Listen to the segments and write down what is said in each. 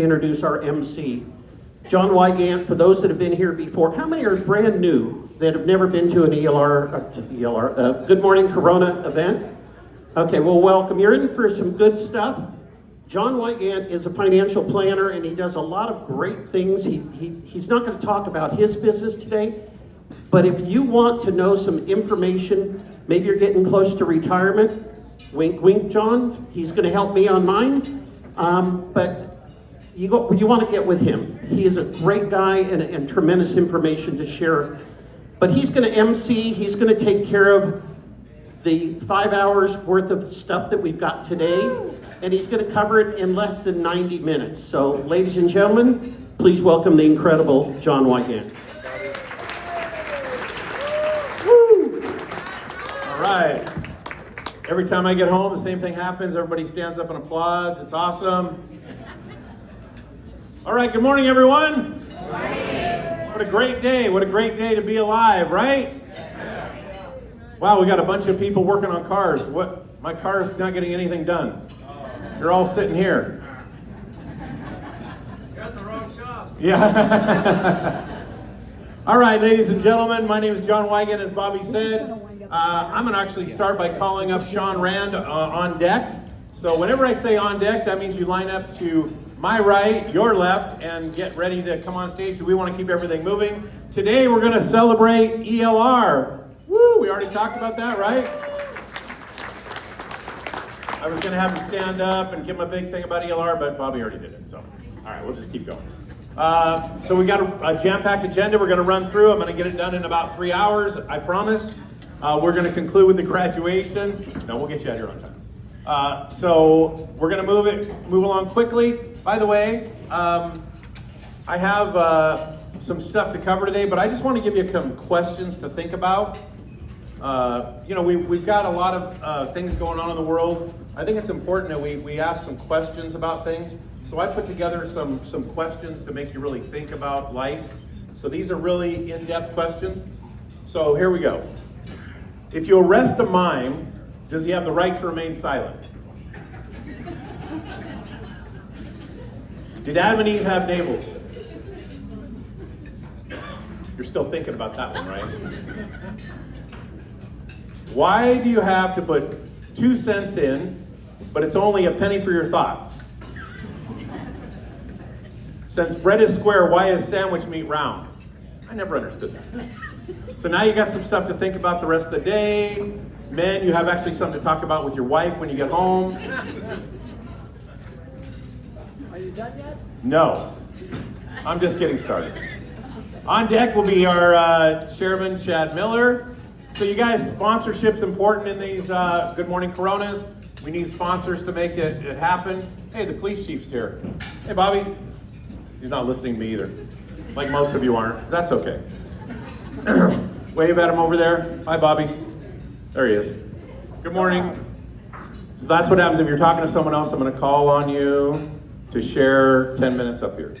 Introduce our MC, John Wygant. For those that have been here before, how many are brand new that have never been to an ELR Good Morning Corona event? Okay, well, welcome. You're in for some good stuff. John Wygant is a financial planner, and he does a lot of great things. He's not going to talk about his business today, but if you want to know some information, maybe you're getting close to retirement, wink, wink, John. He's going to help me on mine, but you want to get with him. He is a great guy and tremendous information to share. But he's going to MC, he's going to take care of the 5 hours worth of stuff that we've got today, and he's going to cover it in less than 90 minutes. So, ladies and gentlemen, please welcome the incredible John Wygant. Woo! All right. Every time I get home, the same thing happens. Everybody stands up and applauds. It's awesome. All right, good morning, everyone. Good morning. What a great day. What a great day to be alive, right? Wow, we got a bunch of people working on cars. What? My car's not getting anything done. You're all sitting here. You're at the wrong shop. Yeah. All right, ladies and gentlemen, my name is John Wygant, as Bobby said. I'm going to actually start by calling up Sean Rand on deck. So whenever I say on deck, that means you line up to my right, your left, and get ready to come on stage. So we want to keep everything moving. Today we're going to celebrate ELR. Woo, we already talked about that, right? I was going to have him stand up and give him a big thing about ELR, but Bobby already did it. So, all right, we'll just keep going. So we got a jam-packed agenda we're going to run through. I'm going to get it done in about 3 hours, I promise. We're going to conclude with the graduation. No, we'll get you out here on time. So we're going to move along quickly. By the way, I have some stuff to cover today, but I just want to give you some questions to think about. We've got a lot of things going on in the world. I think it's important that we ask some questions about things. So I put together some questions to make you really think about life. So these are really in-depth questions. So here we go. If you arrest a mime, does he have the right to remain silent? Did Adam and Eve have navels? You're still thinking about that one, right? Why do you have to put 2 cents in, but it's only a penny for your thoughts? Since bread is square, why is sandwich meat round? I never understood that. So now you got some stuff to think about the rest of the day. Men, you have actually something to talk about with your wife when you get home. Are you done yet? No, I'm just getting started. On deck will be our Sheriff Chad Miller. So you guys, sponsorship's important in these Good Morning Coronas. We need sponsors to make it happen. Hey, the police chief's here. Hey, Bobby. He's not listening to me either, like most of you aren't. That's okay. Wave at him over there. Hi, Bobby. There he is. Good morning. So that's what happens if you're talking to someone else. I'm going to call on you to share 10 minutes up here.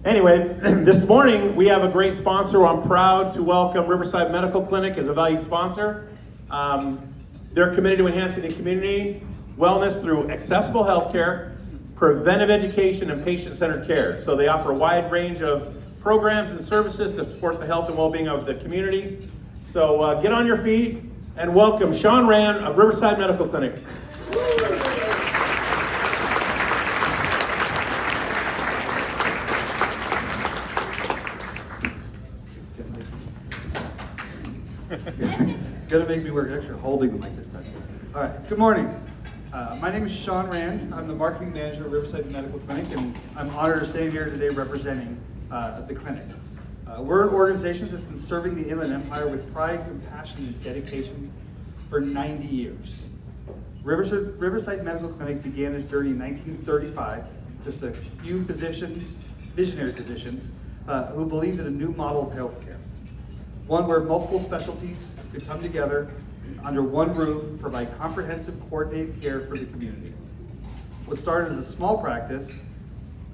Anyway, this morning we have a great sponsor. I'm proud to welcome Riverside Medical Clinic as a valued sponsor. They're committed to enhancing the community wellness through accessible healthcare, preventive education, and patient-centered care. So they offer a wide range of programs and services to support the health and well-being of the community. So get on your feet and welcome Sean Rand of Riverside Medical Clinic. Gonna make me work extra holding the mic this time. All right, good morning. My name is Sean Rand. I'm the marketing manager of Riverside Medical Clinic, and I'm honored to stand here today representing the clinic. We're an organization that's been serving the Inland Empire with pride, compassion, and dedication for 90 years. Riverside Medical Clinic began its journey in 1935, just a few physicians, visionary physicians, who believed in a new model of healthcare. One where multiple specialties could come together under one roof, provide comprehensive, coordinated care for the community. What started as a small practice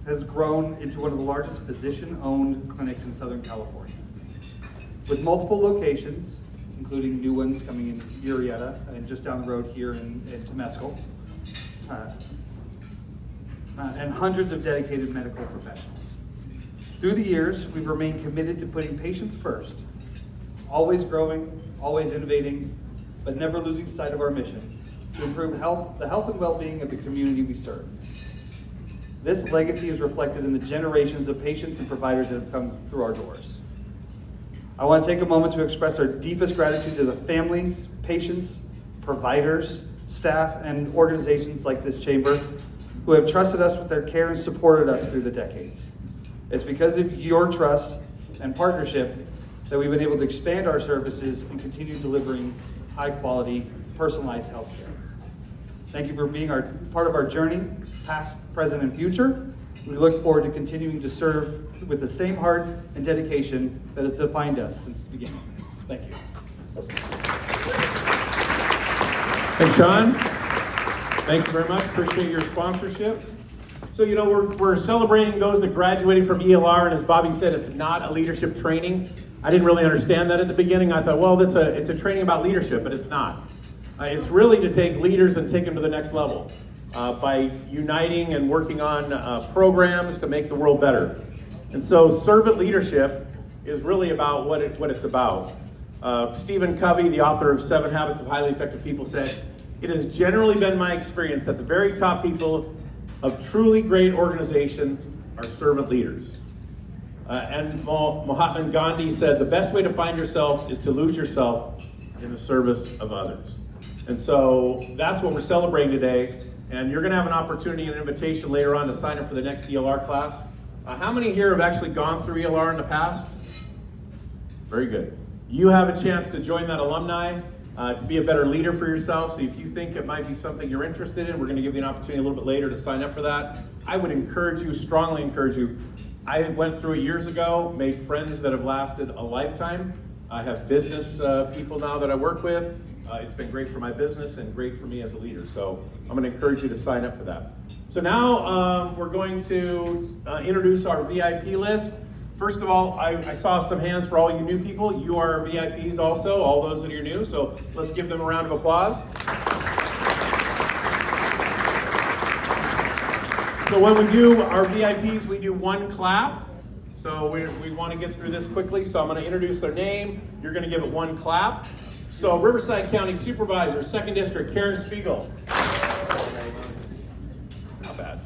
has grown into one of the largest physician-owned clinics in Southern California. With multiple locations, including new ones coming in Murrieta and just down the road here in Temescal. and hundreds of dedicated medical professionals. Through the years, we've remained committed to putting patients first, always growing, always innovating, but never losing sight of our mission to improve the health and well-being of the community we serve. This legacy is reflected in the generations of patients and providers that have come through our doors. I want to take a moment to express our deepest gratitude to the families, patients, providers, staff, and organizations like this chamber who have trusted us with their care and supported us through the decades. It's because of your trust and partnership that we've been able to expand our services and continue delivering high-quality, personalized health care. Thank you for being part of our journey, past, present, and future. We look forward to continuing to serve with the same heart and dedication that has defined us since the beginning. Thank you. Hey, Sean. Thank you very much. Appreciate your sponsorship. So, you know, we're celebrating those that graduated from ELR, and as Bobby said, it's not a leadership training. I didn't really understand that at the beginning. I thought, well, it's a training about leadership, but it's not. It's really to take leaders and take them to the next level by uniting and working on programs to make the world better. And so servant leadership is really about what it's about. Stephen Covey, the author of 7 Habits of Highly Effective People, said, "It has generally been my experience that the very top people of truly great organizations are servant leaders." And Mahatma Gandhi said, "The best way to find yourself is to lose yourself in the service of others." And so that's what we're celebrating today. And you're going to have an opportunity and an invitation later on to sign up for the next ELR class. How many here have actually gone through ELR in the past? Very good. You have a chance to join that alumni, to be a better leader for yourself. So if you think it might be something you're interested in, we're going to give you an opportunity a little bit later to sign up for that. I would encourage you, strongly encourage you. I went through it years ago, made friends that have lasted a lifetime. I have business people now that I work with. It's been great for my business and great for me as a leader. So I'm going to encourage you to sign up for that. So now we're going to introduce our VIP list. First of all, I saw some hands for all you new people. You are VIPs also, all those that are new. So let's give them a round of applause. So when we do our VIPs, we do one clap. So we want to get through this quickly. So I'm going to introduce their name. You're going to give it one clap. So Riverside County Supervisor, 2nd District, Karen Spiegel. Not bad.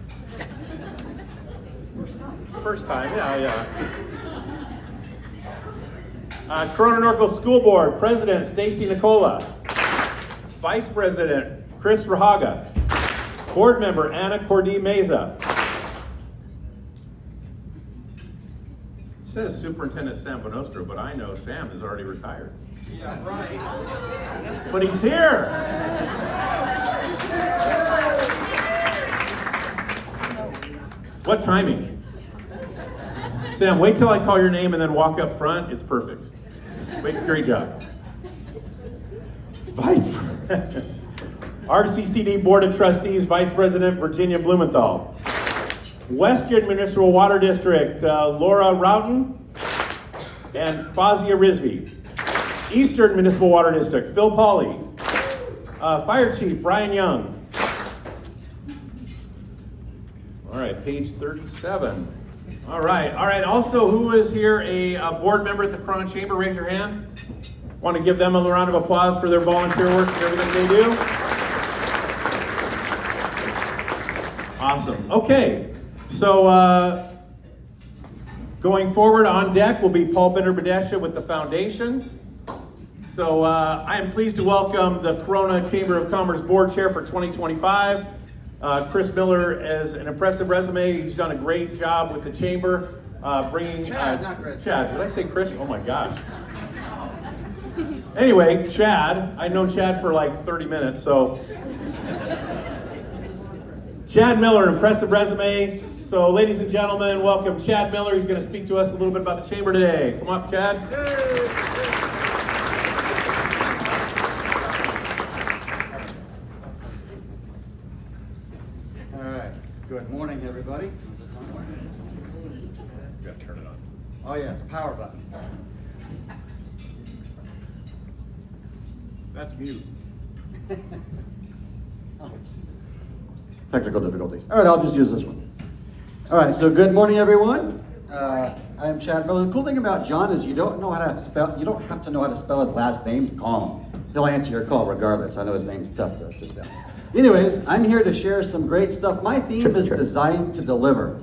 First time, yeah. Corona Norco School Board, President, Stacy Nicola. Vice President, Chris Rahaga. Board Member, Anna Cordy Meza. It says Superintendent Sam Bonostro, but I know Sam is already retired. Yeah, right. But he's here. What timing? Sam, wait till I call your name and then walk up front. It's perfect. Great job. Vice President, RCCD Board of Trustees, Vice President Virginia Blumenthal. Western Municipal Water District, Laura Roughton and Fazia Rizvi. Eastern Municipal Water District, Phil Pauley. Fire Chief, Brian Young. All right, page 37. All right. Also, who is here a board member at the Corona Chamber? Raise your hand. Want to give them a round of applause for their volunteer work and everything they do. Awesome. Okay, so going forward on deck will be Paul Bender-Badesha with the foundation. So I am pleased to welcome the Corona Chamber of Commerce Board Chair for 2025. Chris Miller has an impressive resume. He's done a great job with the chamber, bringing... Chad, not Chris. Chad, did I say Chris? Oh my gosh. Anyway, Chad, I've known Chad for like 30 minutes, so... Chad Miller, impressive resume. So ladies and gentlemen, welcome Chad Miller. He's going to speak to us a little bit about the chamber today. Come up, Chad. All right. Good morning, everybody. You got to turn it on. Oh yes, power button. That's mute. Oh. technical difficulties. All right, I'll just use this one. All right, so good morning, everyone. I'm Chad Miller. The cool thing about John is you don't have to know how to spell his last name to call him. He'll answer your call regardless. I know his name's tough to spell. Anyways, I'm here to share some great stuff. My theme is designed to deliver.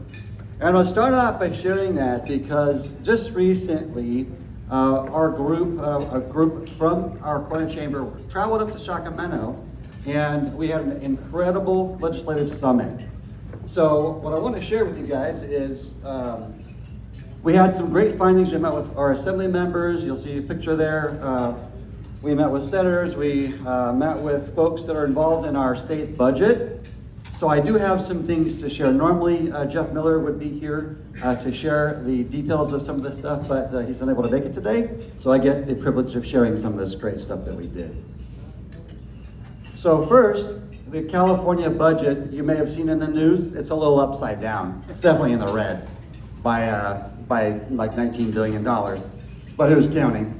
And I'll start off by sharing that because just recently, our group, a group from our Corona Chamber traveled up to Sacramento, and we had an incredible legislative summit. So what I want to share with you guys is we had some great findings. We met with our assembly members. You'll see a picture there. We met with senators. We met with folks that are involved in our state budget. So I do have some things to share. Normally, Jeff Miller would be here to share the details of some of this stuff, but he's unable to make it today. So I get the privilege of sharing some of this great stuff that we did. So first, the California budget, you may have seen in the news, it's a little upside down. It's definitely in the red by like $19 billion, but who's counting?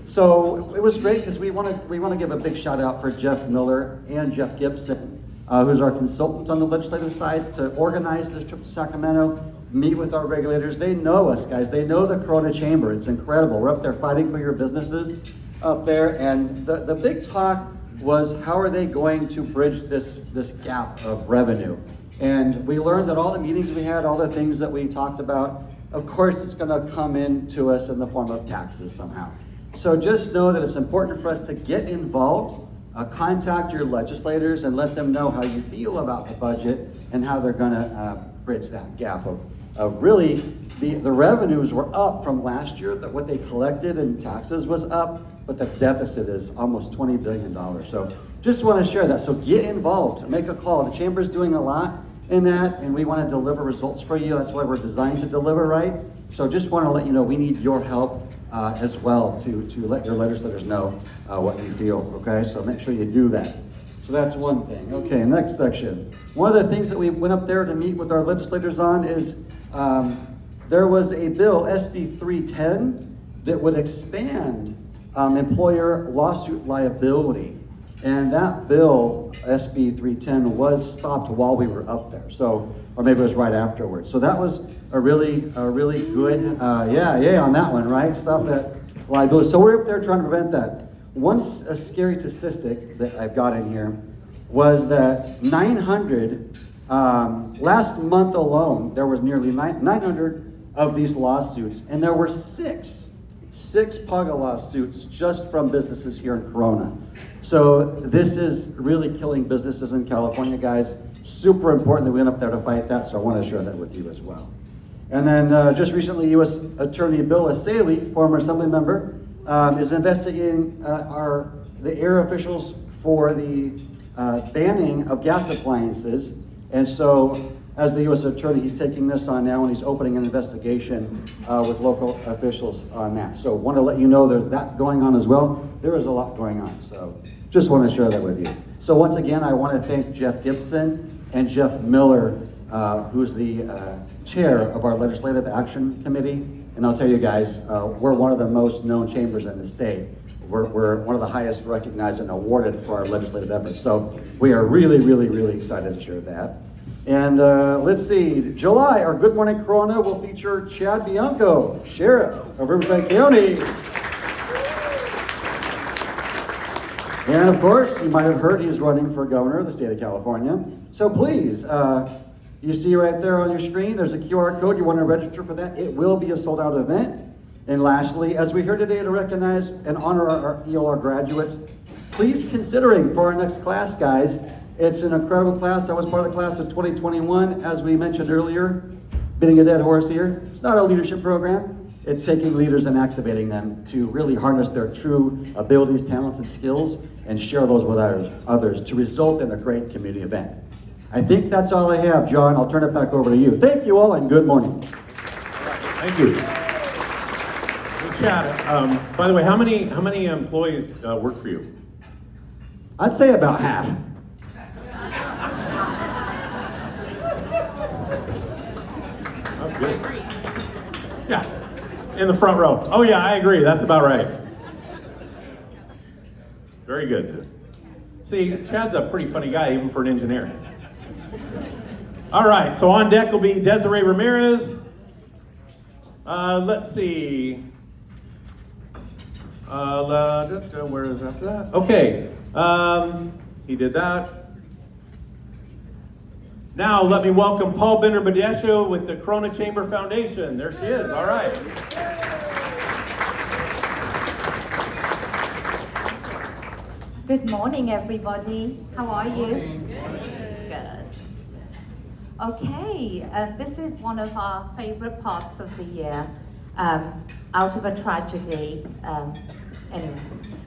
So it was great because we want to give a big shout out for Jeff Miller and Jeff Gibson, who's our consultant on the legislative side, to organize this trip to Sacramento, meet with our regulators. They know us, guys. They know the Corona Chamber. It's incredible. We're up there fighting for your businesses up there, and the big talk was how are they going to bridge this gap of revenue. And we learned that all the meetings we had, all the things that we talked about, of course it's going to come into us in the form of taxes somehow. So just know that it's important for us to get involved, contact your legislators and let them know how you feel about the budget and how they're going to bridge that gap of really the revenues were up from last year, that what they collected in taxes was up, but the deficit is almost $20 billion. So just want to share that. So get involved, make a call. The Chamber's doing a lot in that, and we want to deliver results for you. That's why we're designed to deliver, right? So just want to let you know we need your help as well to let your legislators know what you feel, okay? So make sure you do that. So that's one thing. Okay, next section. One of the things that we went up there to meet with our legislators on is there was a bill, SB 310, that would expand employer lawsuit liability. And that bill, SB 310, was stopped while we were up there. So, or maybe it was right afterwards. So that was a really good, yeah on that one, right? Stop that liability. So we're up there trying to prevent that. One scary statistic that I've got in here was that 900, last month alone, there was nearly 900 of these lawsuits, and there were six PAGA lawsuits just from businesses here in Corona. So this is really killing businesses in California, guys. Super important that we went up there to fight that, so I want to share that with you as well. And then just recently, U.S. Attorney Bill Asaley, former assembly member, is investigating the air officials for the banning of gas appliances. And so as the U.S. Attorney, he's taking this on now, and he's opening an investigation with local officials on that. So want to let you know there's that going on as well. There is a lot going on, so just want to share that with you. So once again, I want to thank Jeff Gibson and Jeff Miller, who's the chair of our Legislative Action Committee. And I'll tell you guys, we're one of the most known chambers in the state. We're one of the highest recognized and awarded for our legislative efforts. So we are really excited to share that. And let's see, July, our Good Morning Corona will feature Chad Bianco, Sheriff of Riverside County. And of course, you might have heard he's running for governor of the state of California. So please, you see right there on your screen, there's a QR code. You want to register for that. It will be a sold-out event. And lastly, as we're here today to recognize and honor our ELR graduates, please considering for our next class, guys. It's an incredible class. I was part of the class of 2021. As we mentioned earlier, beating a dead horse here, it's not a leadership program. It's taking leaders and activating them to really harness their true abilities, talents, and skills and share those with others to result in a great community event. I think that's all I have, John. I'll turn it back over to you. Thank you all, and good morning. Thank you. Hey, Chad, by the way, how many employees work for you? I'd say about half. That's good. Yeah, in the front row. Oh yeah, I agree. That's about right. Very good. See, Chad's a pretty funny guy, even for an engineer. All right, so on deck will be Desiree Ramirez. Let's see. Where is after that? Okay, he did that. Now let me welcome Paul Bender-Badesha with the Corona Chamber Foundation. There she is, all right. Good morning, everybody. How are you? Good. Okay, this is one of our favorite parts of the year, out of a tragedy. Anyway,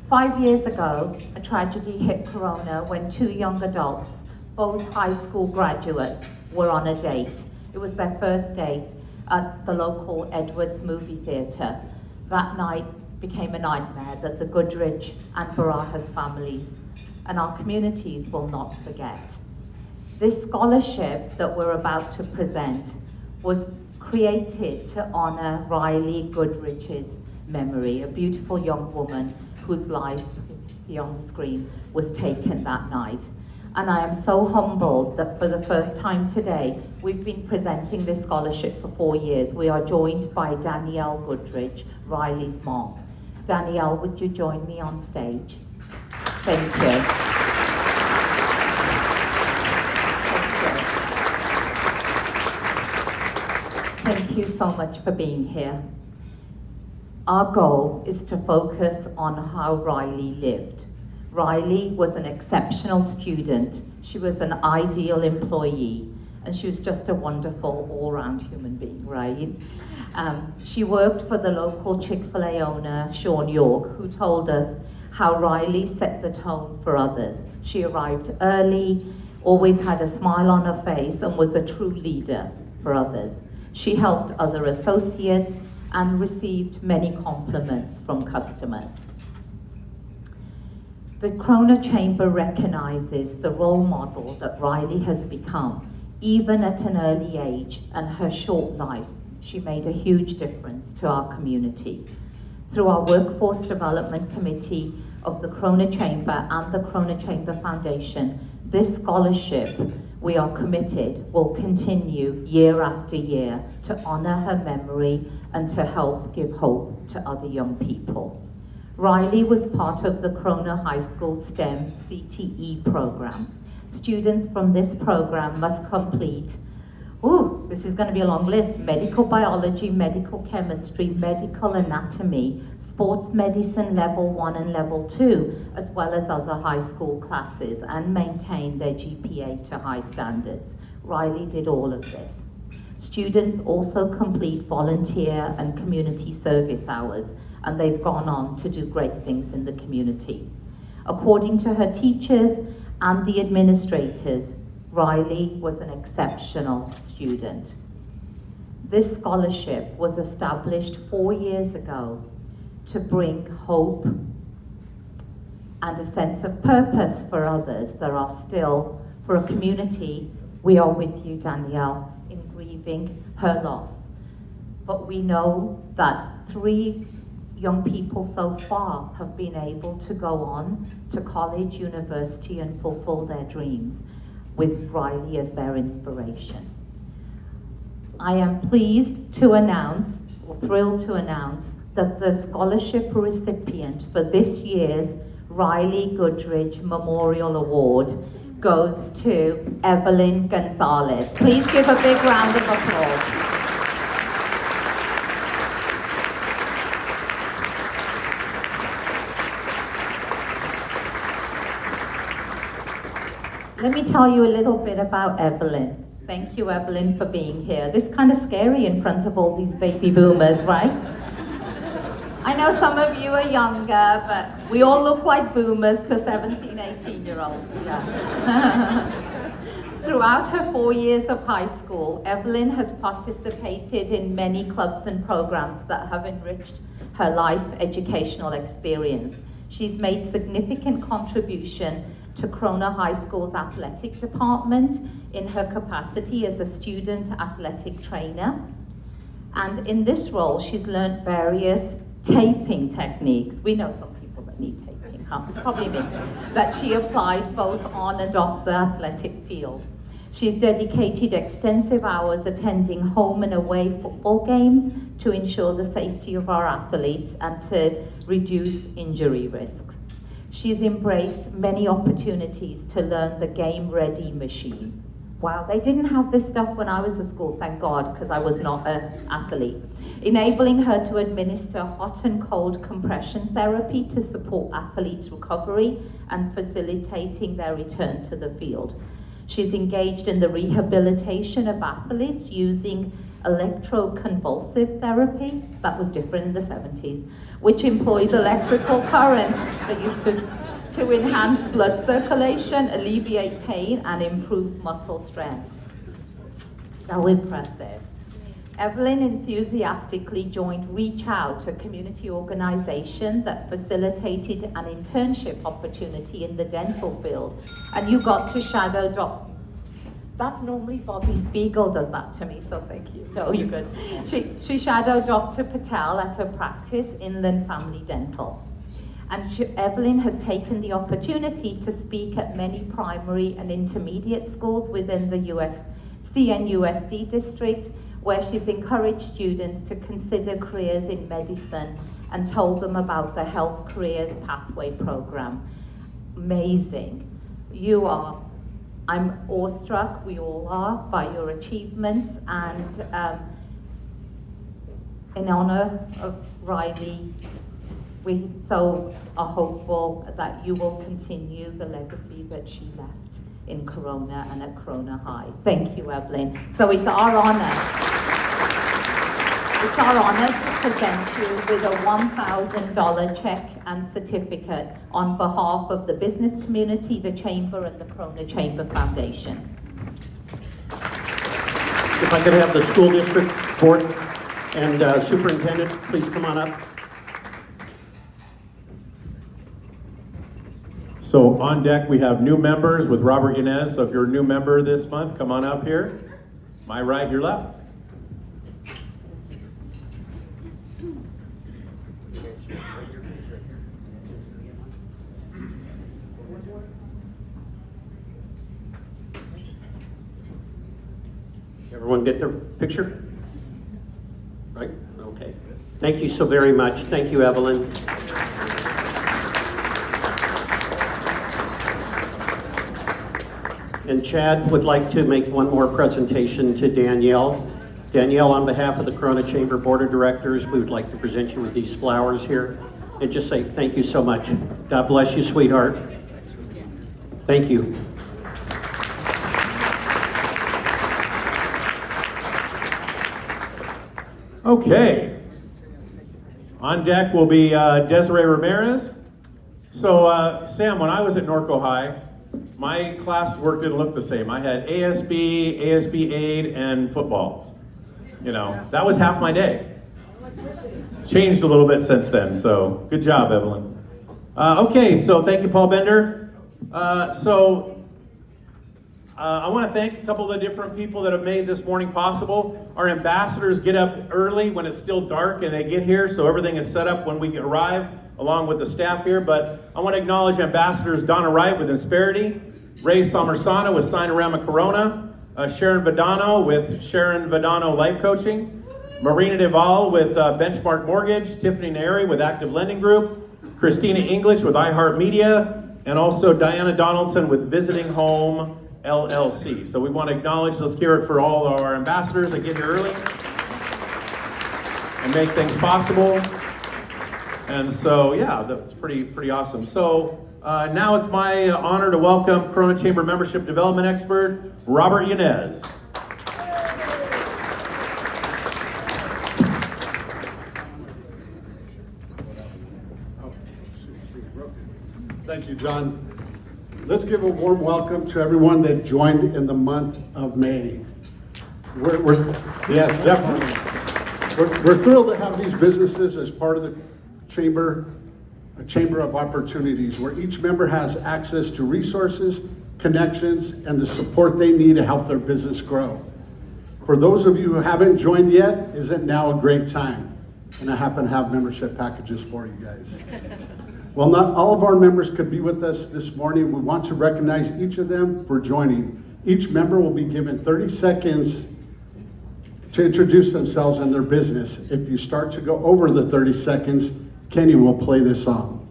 5 years ago, a tragedy hit Corona when 2 young adults, both high school graduates, were on a date. It was their first date at the local Edwards movie theater. That night became a nightmare that the Goodrich and Barajas families and our communities will not forget. This scholarship that we're about to present was created to honor Riley Goodrich's memory, a beautiful young woman whose life, you can see on the screen, was taken that night. And I am so humbled that for the first time today, we've been presenting this scholarship for 4 years. We are joined by Danielle Goodrich, Riley's mom. Danielle, would you join me on stage? Thank you. Thank you so much for being here. Our goal is to focus on how Riley lived. Riley was an exceptional student. She was an ideal employee, and she was just a wonderful all-round human being, right? She worked for the local Chick-fil-A owner, Sean York, who told us how Riley set the tone for others. She arrived early, always had a smile on her face, and was a true leader for others. She helped other associates and received many compliments from customers. The Corona Chamber recognizes the role model that Riley has become. Even at an early age and her short life, she made a huge difference to our community. Through our Workforce Development Committee of the Corona Chamber and the Corona Chamber Foundation, this scholarship, we are committed, will continue year after year to honor her memory and to help give hope to other young people. Riley was part of the Corona High School STEM CTE program. Students from this program must complete, this is going to be a long list, medical biology, medical chemistry, medical anatomy, sports medicine level 1 and level 2, as well as other high school classes, and maintain their GPA to high standards. Riley did all of this. Students also complete volunteer and community service hours, and they've gone on to do great things in the community. According to her teachers and the administrators, Riley was an exceptional student. This scholarship was established 4 years ago to bring hope and a sense of purpose for others that are still, for a community. We are with you, Danielle, in grieving her loss. But we know that 3 young people so far have been able to go on to college, university, and fulfill their dreams with Riley as their inspiration. I am pleased to announce, or thrilled to announce, that the scholarship recipient for this year's Riley Goodrich Memorial Award goes to Evelyn Gonzalez. Please give a big round of applause. Let me tell you a little bit about Evelyn. Thank you, Evelyn, for being here. This is kind of scary in front of all these baby boomers, right? I know some of you are younger, but we all look like boomers to 17, 18-year-olds. Yeah. Throughout her 4 years of high school, Evelyn has participated in many clubs and programs that have enriched her life educational experience. She's made significant contribution to Corona High School's athletic department in her capacity as a student athletic trainer. And in this role, she's learned various taping techniques. We know some people that need taping, huh? It's probably me. That she applied both on and off the athletic field. She's dedicated extensive hours attending home and away football games to ensure the safety of our athletes and to reduce injury risks. She's embraced many opportunities to learn the game-ready machine. Wow, they didn't have this stuff when I was at school, thank God, because I was not an athlete. Enabling her to administer hot and cold compression therapy to support athletes' recovery and facilitating their return to the field. She's engaged in the rehabilitation of athletes using electroconvulsive therapy, that was different in the 70s, which employs electrical current that used to enhance blood circulation, alleviate pain, and improve muscle strength. So impressive. Evelyn enthusiastically joined Reach Out, a community organization that facilitated an internship opportunity in the dental field. And you got to shadow That's normally Bobby Spiegel does that to me, so thank you. No, you're good. She shadowed Dr. Patel at her practice, Inland Family Dental. And Evelyn has taken the opportunity to speak at many primary and intermediate schools within the CNUSD district, where she's encouraged students to consider careers in medicine and told them about the Health Careers Pathway Program. Amazing. I'm awestruck, we all are, by your achievements, and in honor of Riley, we so are hopeful that you will continue the legacy that she left in Corona and at Corona High. Thank you, Evelyn. So it's our honor. It's our honor to present you with a $1,000 check and certificate on behalf of the business community, the Chamber, and the Corona Chamber Foundation. If I could have the school district board and superintendent, please come on up. So on deck, we have new members with Robert Yanez. So if you're a new member this month, come on up here. My right, your left. Everyone get their picture? Right? Okay. Thank you so very much. Thank you, Evelyn. And Chad would like to make one more presentation to Danielle. Danielle, on behalf of the Corona Chamber Board of Directors, we would like to present you with these flowers here and just say thank you so much. God bless you, sweetheart. Thank you. Okay. On deck will be Desiree Ramirez. So Sam, when I was at Norco High, my class work didn't look the same. I had ASB, ASB aid, and football. You know, that was half my day. Changed a little bit since then, so good job, Evelyn. Okay, so thank you, Paul Bender. I want to thank a couple of the different people that have made this morning possible. Our ambassadors get up early when it's still dark and they get here, so everything is set up when we arrive, along with the staff here. But I want to acknowledge Ambassadors Donna Wright with Insperity, Ray Somersana with Signorama Corona, Sharon Vadano with Sharon Vadano Life Coaching, Marina Deval with Benchmark Mortgage, Tiffany Neri with Active Lending Group, Christina English with iHeartMedia, and also Diana Donaldson with Visiting Home LLC. So we want to acknowledge, let's hear it for all of our ambassadors that get here early and make things possible. And so, yeah, that's pretty awesome. So now it's my honor to welcome Corona Chamber Membership Development Expert, Robert Yanez. Thank you, John. Let's give a warm welcome to everyone that joined in the month of May. Yes, definitely. We're thrilled to have these businesses as part of the Chamber, a chamber of opportunities where each member has access to resources, connections, and the support they need to help their business grow. For those of you who haven't joined yet, isn't now a great time? And I happen to have membership packages for you guys. While not all of our members could be with us this morning, we want to recognize each of them for joining Each member will be given 30 seconds to introduce themselves and their business. If you start to go over the 30 seconds, Kenny will play this song.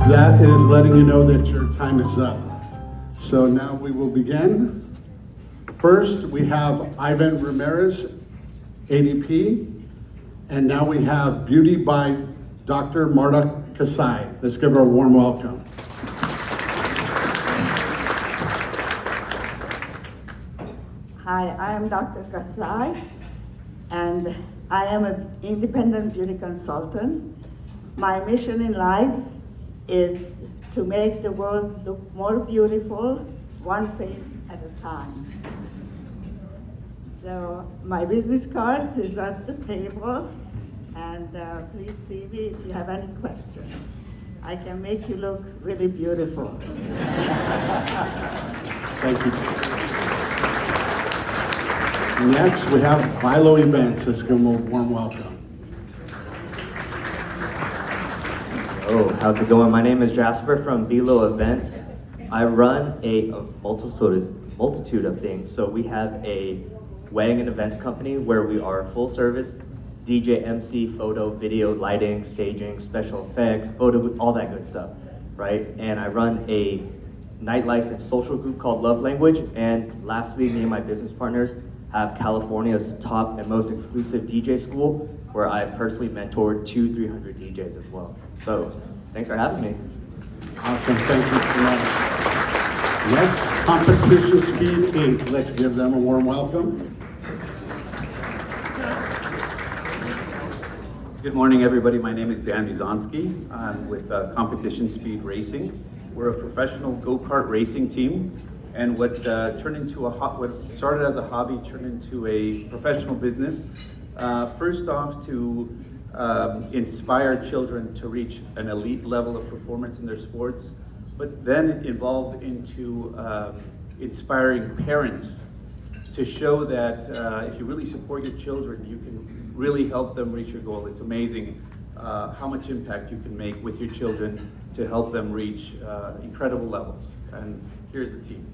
That is letting you know that your time is up. So now we will begin. First, we have Ivan Ramirez, ADP, and now we have Beauty by Dr. Marta Kasai. Let's give her a warm welcome. Hi, I am Dr. Kasai, and I am an independent beauty consultant. My mission in life is to make the world look more beautiful, one face at a time. So my business cards is at the table, and please see me if you have any questions. I can make you look really beautiful. Thank you. Next, we have Philo Events. Let's give them a warm welcome. Oh, how's it going? My name is Jasper from Velo Events. I run a multitude of things. So we have a wedding and events company where we are full service, DJ, MC, photo, video, lighting, staging, special effects, photo booth, all that good stuff, right? And I run a nightlife and social group called Love Language. And lastly, me and my business partners have California's top and most exclusive DJ school, where I personally mentored 200-300 DJs as well. So, thanks for having me. Awesome, thank you so much. Next, Competition Speed Inc. Let's give them a warm welcome. Good morning, everybody. My name is Dan Mizanski. I'm with Competition Speed Racing. We're a professional go-kart racing team, and what started as a hobby turned into a professional business. First off, to inspire children to reach an elite level of performance in their sports, but then it evolved into inspiring parents to show that if you really support your children, you can really help them reach your goal. It's amazing how much impact you can make with your children to help them reach incredible levels. And here's the team.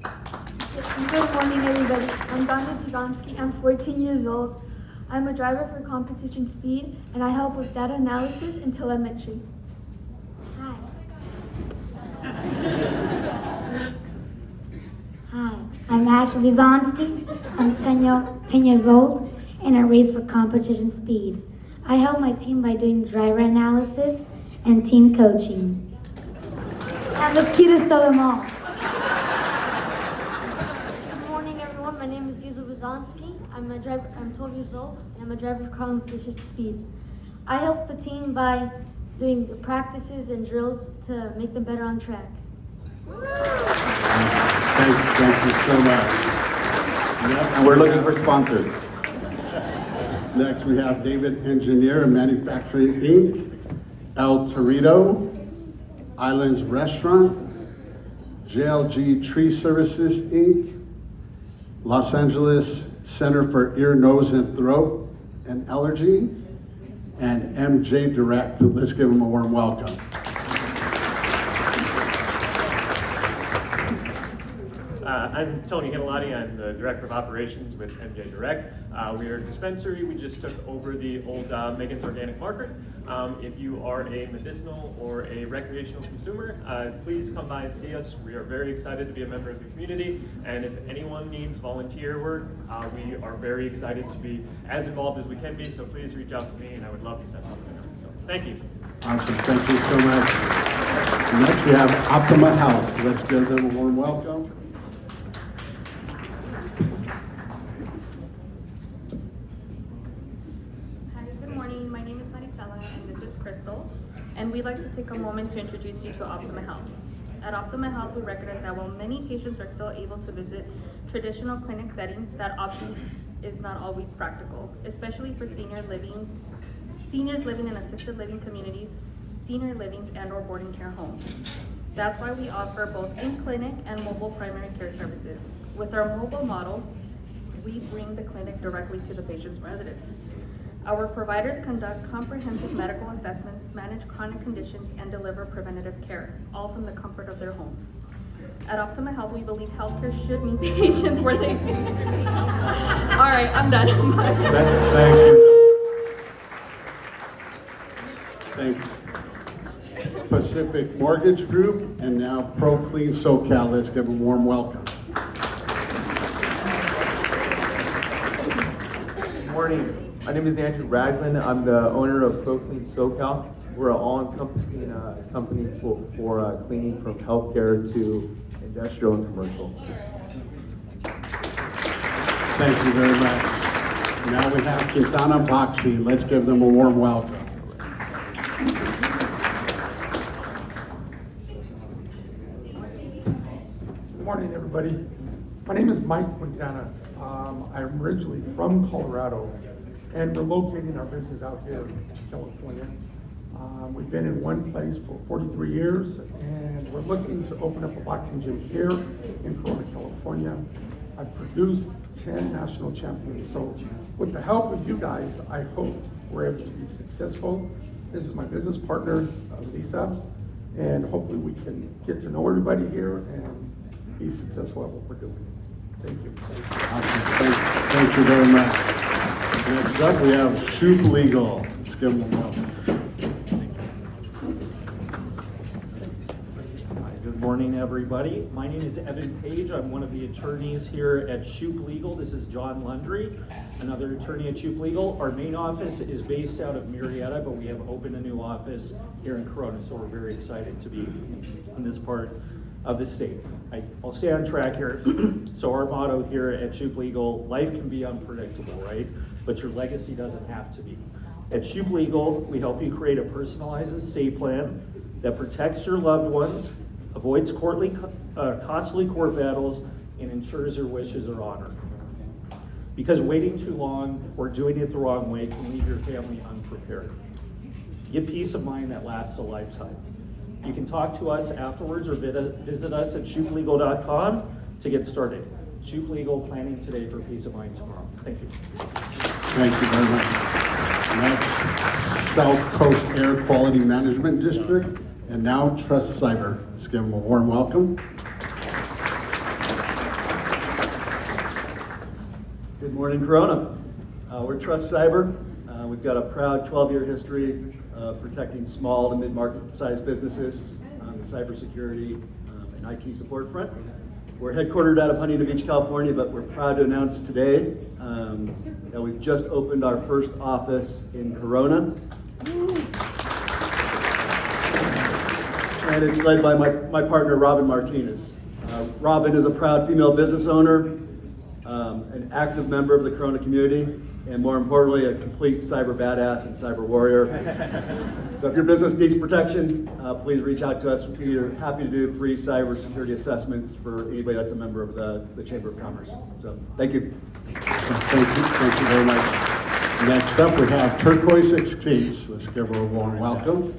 Good morning, everybody. I'm Donna Tuzonsky. I'm 14 years old. I'm a driver for Competition Speed, and I help with data analysis and telemetry. Hi. Hi, I'm Ash Wizonsky. I'm 10 years old, and I race for Competition Speed. I help my team by doing driver analysis and team coaching. I'm the cutest of them all. Good morning, everyone. My name is Giza Wizonsky. I'm 12 years old, and I'm a driver for Competition Speed. I help the team by doing practices and drills to make them better on track. Thank you so much. And we're looking for sponsors. Next, we have David Engineer and Manufacturing Inc., El Torito, Islands Restaurant, JLG Tree Services Inc., Los Angeles Center for Ear, Nose, and Throat and Allergy, and MJ Direct. Let's give them a warm welcome. I'm Tony Hinalati. I'm the Director of Operations with MJ Direct. We are a dispensary. We just took over the old Megan's Organic Market. If you are a medicinal or a recreational consumer, please come by and see us. We are very excited to be a member of the community, and if anyone needs volunteer work, we are very excited to be as involved as we can be, so please reach out to me, and I would love to set something up. So, thank you. Awesome, thank you so much. Next, we have Optima Health. Let's give them a warm welcome. And we'd like to take a moment to introduce you to Optima Health. At Optima Health, we recognize that while many patients are still able to visit traditional clinic settings, that option is not always practical, especially for seniors living in assisted living communities, senior livings, and/or boarding care homes. That's why we offer both in-clinic and mobile primary care services. With our mobile model, we bring the clinic directly to the patient's residence. Our providers conduct comprehensive medical assessments, manage chronic conditions, and deliver preventative care, all from the comfort of their home. At Optima Health, we believe healthcare should meet patients where they All right, I'm done. Thank you. Thank you. Pacific Mortgage Group, and now Pro Clean SoCal. Let's give them a warm welcome. Good morning. My name is Andrew Ragland. I'm the owner of Pro Clean SoCal. We're an all-encompassing company for cleaning from healthcare to industrial and commercial. Thank you very much. Now we have Quintana Boxy. Let's give them a warm welcome. Good morning, everybody. My name is Mike Quintana. I'm originally from Colorado, and we're locating our business out here in California. We've been in one place for 43 years, and we're looking to open up a boxing gym here in Corona, California. I've produced 10 national champions, so with the help of you guys, I hope we're able to be successful. This is my business partner, Lisa, and hopefully we can get to know everybody here and be successful at what we're doing. Thank you. Thank you very much. Next up, we have Shoop Legal. Let's give them a welcome. Good morning, everybody. My name is Evan Page. I'm one of the attorneys here at Shoop Legal. This is John Lundry, another attorney at Shoop Legal. Our main office is based out of Murrieta, but we have opened a new office here in Corona, so we're very excited to be in this part of the state. I'll stay on track here. So our motto here at Shoop Legal, life can be unpredictable, right? But your legacy doesn't have to be. At Shoop Legal, we help you create a personalized estate plan that protects your loved ones, avoids costly court battles, and ensures your wishes are honored. Because waiting too long or doing it the wrong way can leave your family unprepared. Get peace of mind that lasts a lifetime. You can talk to us afterwards or visit us at shooplegal.com to get started. Shoop Legal, planning today for peace of mind tomorrow. Thank you. Thank you very much. Next, South Coast Air Quality Management District, and now Trust Cyber. Let's give them a warm welcome. Good morning, Corona. We're Trust Cyber. We've got a proud 12-year history of protecting small to mid-market sized businesses on the cybersecurity and IT support front. We're headquartered out of Huntington Beach, California, but we're proud to announce today that we've just opened our first office in Corona. And it's led by my partner, Robin Martinez. Robin is a proud female business owner, an active member of the Corona community, and more importantly, a complete cyber badass and cyber warrior. So if your business needs protection, please reach out to us. We're happy to do free cyber security assessments for anybody that's a member of the Chamber of Commerce. So thank you. Thank you very much. Next up, we have Turquoise Exchange. Let's give her a warm welcome.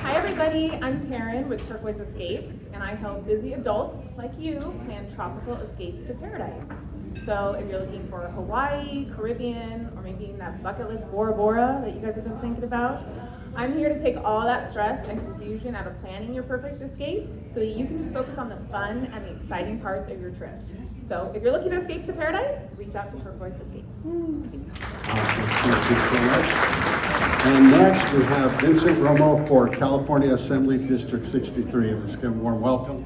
Hi everybody, I'm Taryn with Turquoise Escapes, and I help busy adults like you plan tropical escapes to paradise. So if you're looking for Hawaii, Caribbean, or maybe even that bucket list Bora Bora that you guys have been thinking about, I'm here to take all that stress and confusion out of planning your perfect escape so that you can just focus on the fun and the exciting parts of your trip. So if you're looking to escape to paradise, reach out to Turquoise Escapes. Thank you so much. And next, we have Vincent Romo for California Assembly District 63. Let's give him a warm welcome.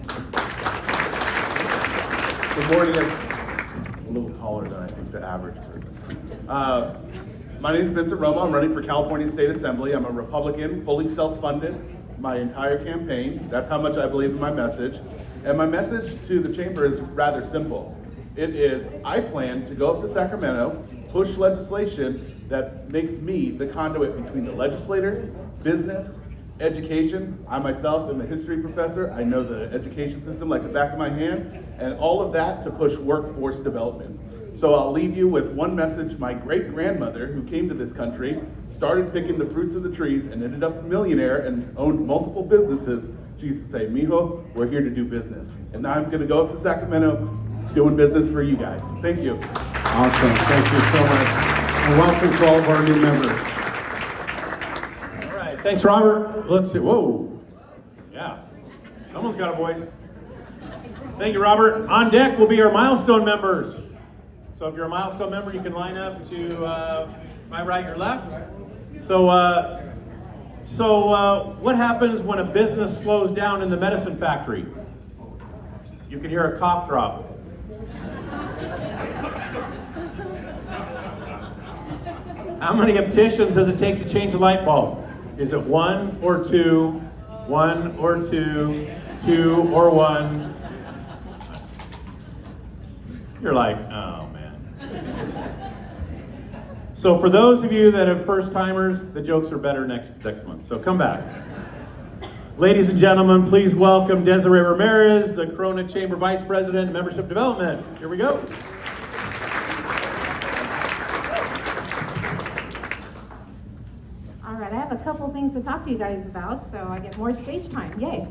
Good morning. A little taller than I think the average person. My name is Vincent Romo. I'm running for California State Assembly. I'm a Republican, fully self-funded my entire campaign. That's how much I believe in my message. And my message to the chamber is rather simple. It is, I plan to go up to Sacramento, push legislation that makes me the conduit between the legislator, business, education. I myself am a history professor. I know the education system like the back of my hand, and all of that to push workforce development. So I'll leave you with one message. My great-grandmother, who came to this country, started picking the fruits of the trees and ended up a millionaire and owned multiple businesses. She used to say, "Mijo, we're here to do business." And now I'm gonna go up to Sacramento doing business for you guys. Thank you. Awesome, thank you so much. And welcome to all of our new members. All right, thanks, Robert. Let's see, whoa. Yeah, someone's got a voice. Thank you, Robert. On deck will be our milestone members. So if you're a milestone member, you can line up to my right, your left. So what happens when a business slows down in the medicine factory? You can hear a cough drop. How many opticians does it take to change a light bulb? Is it 1 or 2, 1 or 2, 2 or 1? You're like, oh man. So for those of you that are first timers, the jokes are better next month, so come back. Ladies and gentlemen, please welcome Desiree Ramirez, the Corona Chamber Vice President of Membership Development. Here we go. All right, I have a couple things to talk to you guys about, so I get more stage time. Yay.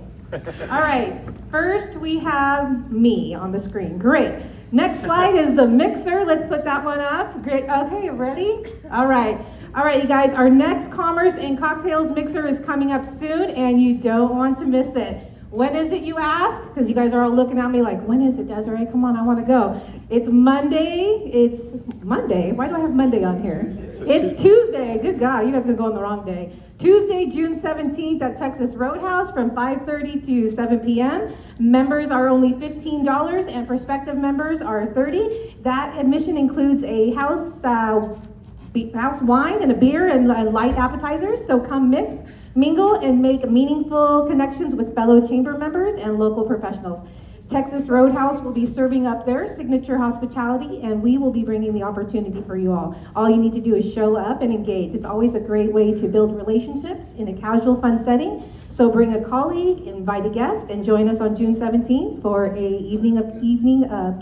All right, first we have me on the screen. Great. Next slide is the mixer. Let's put that one up. Great. Okay, ready? All right. All right, you guys, our next Commerce and Cocktails mixer is coming up soon, and you don't want to miss it. When is it, you ask? Because you guys are all looking at me like, when is it, Desiree? Come on, I want to go. It's Monday. It's Monday. Why do I have Monday on here? It's Tuesday. Good God, you guys are going to go on the wrong day. Tuesday, June 17th at Texas Roadhouse from 5:30 to 7 p.m. Members are only $15 and prospective members are $30. That admission includes a house wine and a beer and light appetizers. So come mix, mingle, and make meaningful connections with fellow chamber members and local professionals. Texas Roadhouse will be serving up their signature hospitality, and we will be bringing the opportunity for you all. All you need to do is show up and engage. It's always a great way to build relationships in a casual, fun setting. So bring a colleague, invite a guest, and join us on June 17th for a evening of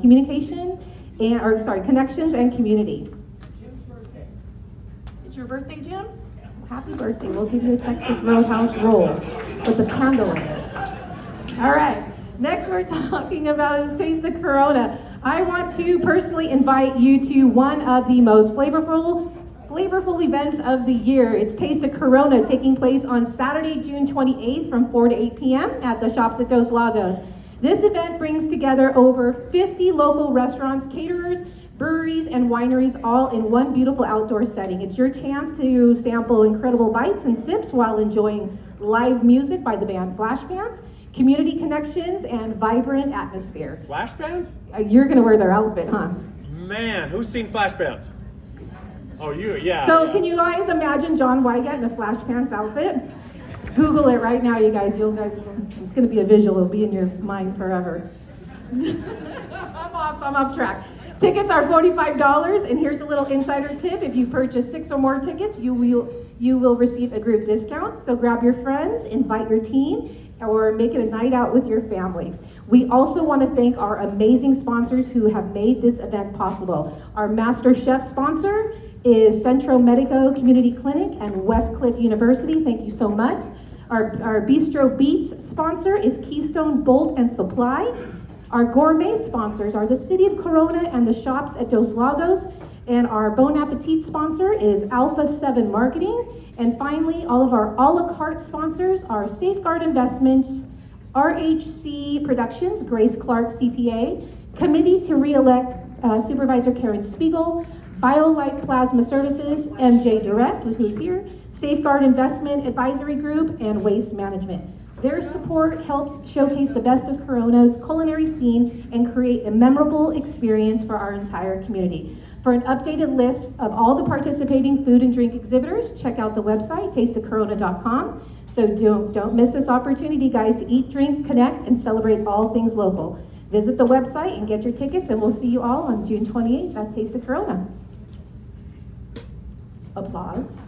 communication and, connections and community. It's your birthday, Jim? Happy birthday. We'll give you a Texas Roadhouse roll with a candle in it. All right. Next we're talking about is Taste of Corona. I want to personally invite you to one of the most flavorful events of the year. It's Taste of Corona, taking place on Saturday, June 28th from 4 to 8 p.m. at the Shops at Dos Lagos. This event brings together over 50 local restaurants, caterers, breweries, and wineries all in one beautiful outdoor setting. It's your chance to sample incredible bites and sips while enjoying live music by the band Flash Bands, community connections, and vibrant atmosphere. Flash bands? You're gonna wear their outfit, huh? Man, who's seen Flash bands? Oh, you, yeah. So yeah. Can you guys imagine John Wygant in a Flash Pants outfit? Google it right now, you guys. It's gonna be a visual, it'll be in your mind forever. I'm off track. Tickets are $45, and here's a little insider tip. If you purchase 6 or more tickets, you will receive a group discount. So grab your friends, invite your team, or make it a night out with your family. We also want to thank our amazing sponsors who have made this event possible. Our Master Chef sponsor is Centro Medico Community Clinic and Westcliff University. Thank you so much. Our Bistro Beats sponsor is Keystone Bolt and Supply. Our gourmet sponsors are the City of Corona and the Shops at Dos Lagos. And our Bon Appetit sponsor is Alpha 7 Marketing. And finally, all of our a la carte sponsors are Safeguard Investments, RHC Productions, Grace Clark CPA, Committee to Re-elect Supervisor Karen Spiegel, BioLife Plasma Services, MJ Direct, who's here, Safeguard Investment Advisory Group, and Waste Management. Their support helps showcase the best of Corona's culinary scene and create a memorable experience for our entire community. For an updated list of all the participating food and drink exhibitors, check out the website, tasteofcorona.com. So don't miss this opportunity, guys, to eat, drink, connect, and celebrate all things local. Visit the website and get your tickets, and we'll see you all on June 28th at Taste of Corona. Applause.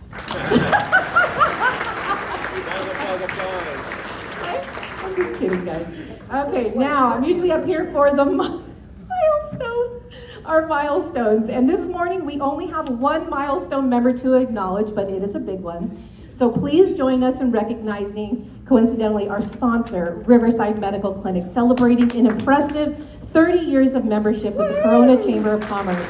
I'm just kidding, guys. Okay, now I'm usually up here for the milestones, our milestones. And this morning we only have one milestone member to acknowledge, but it is a big one. So please join us in recognizing, coincidentally, our sponsor, Riverside Medical Clinic, celebrating an impressive 30 years of membership with the Corona Chamber of Commerce.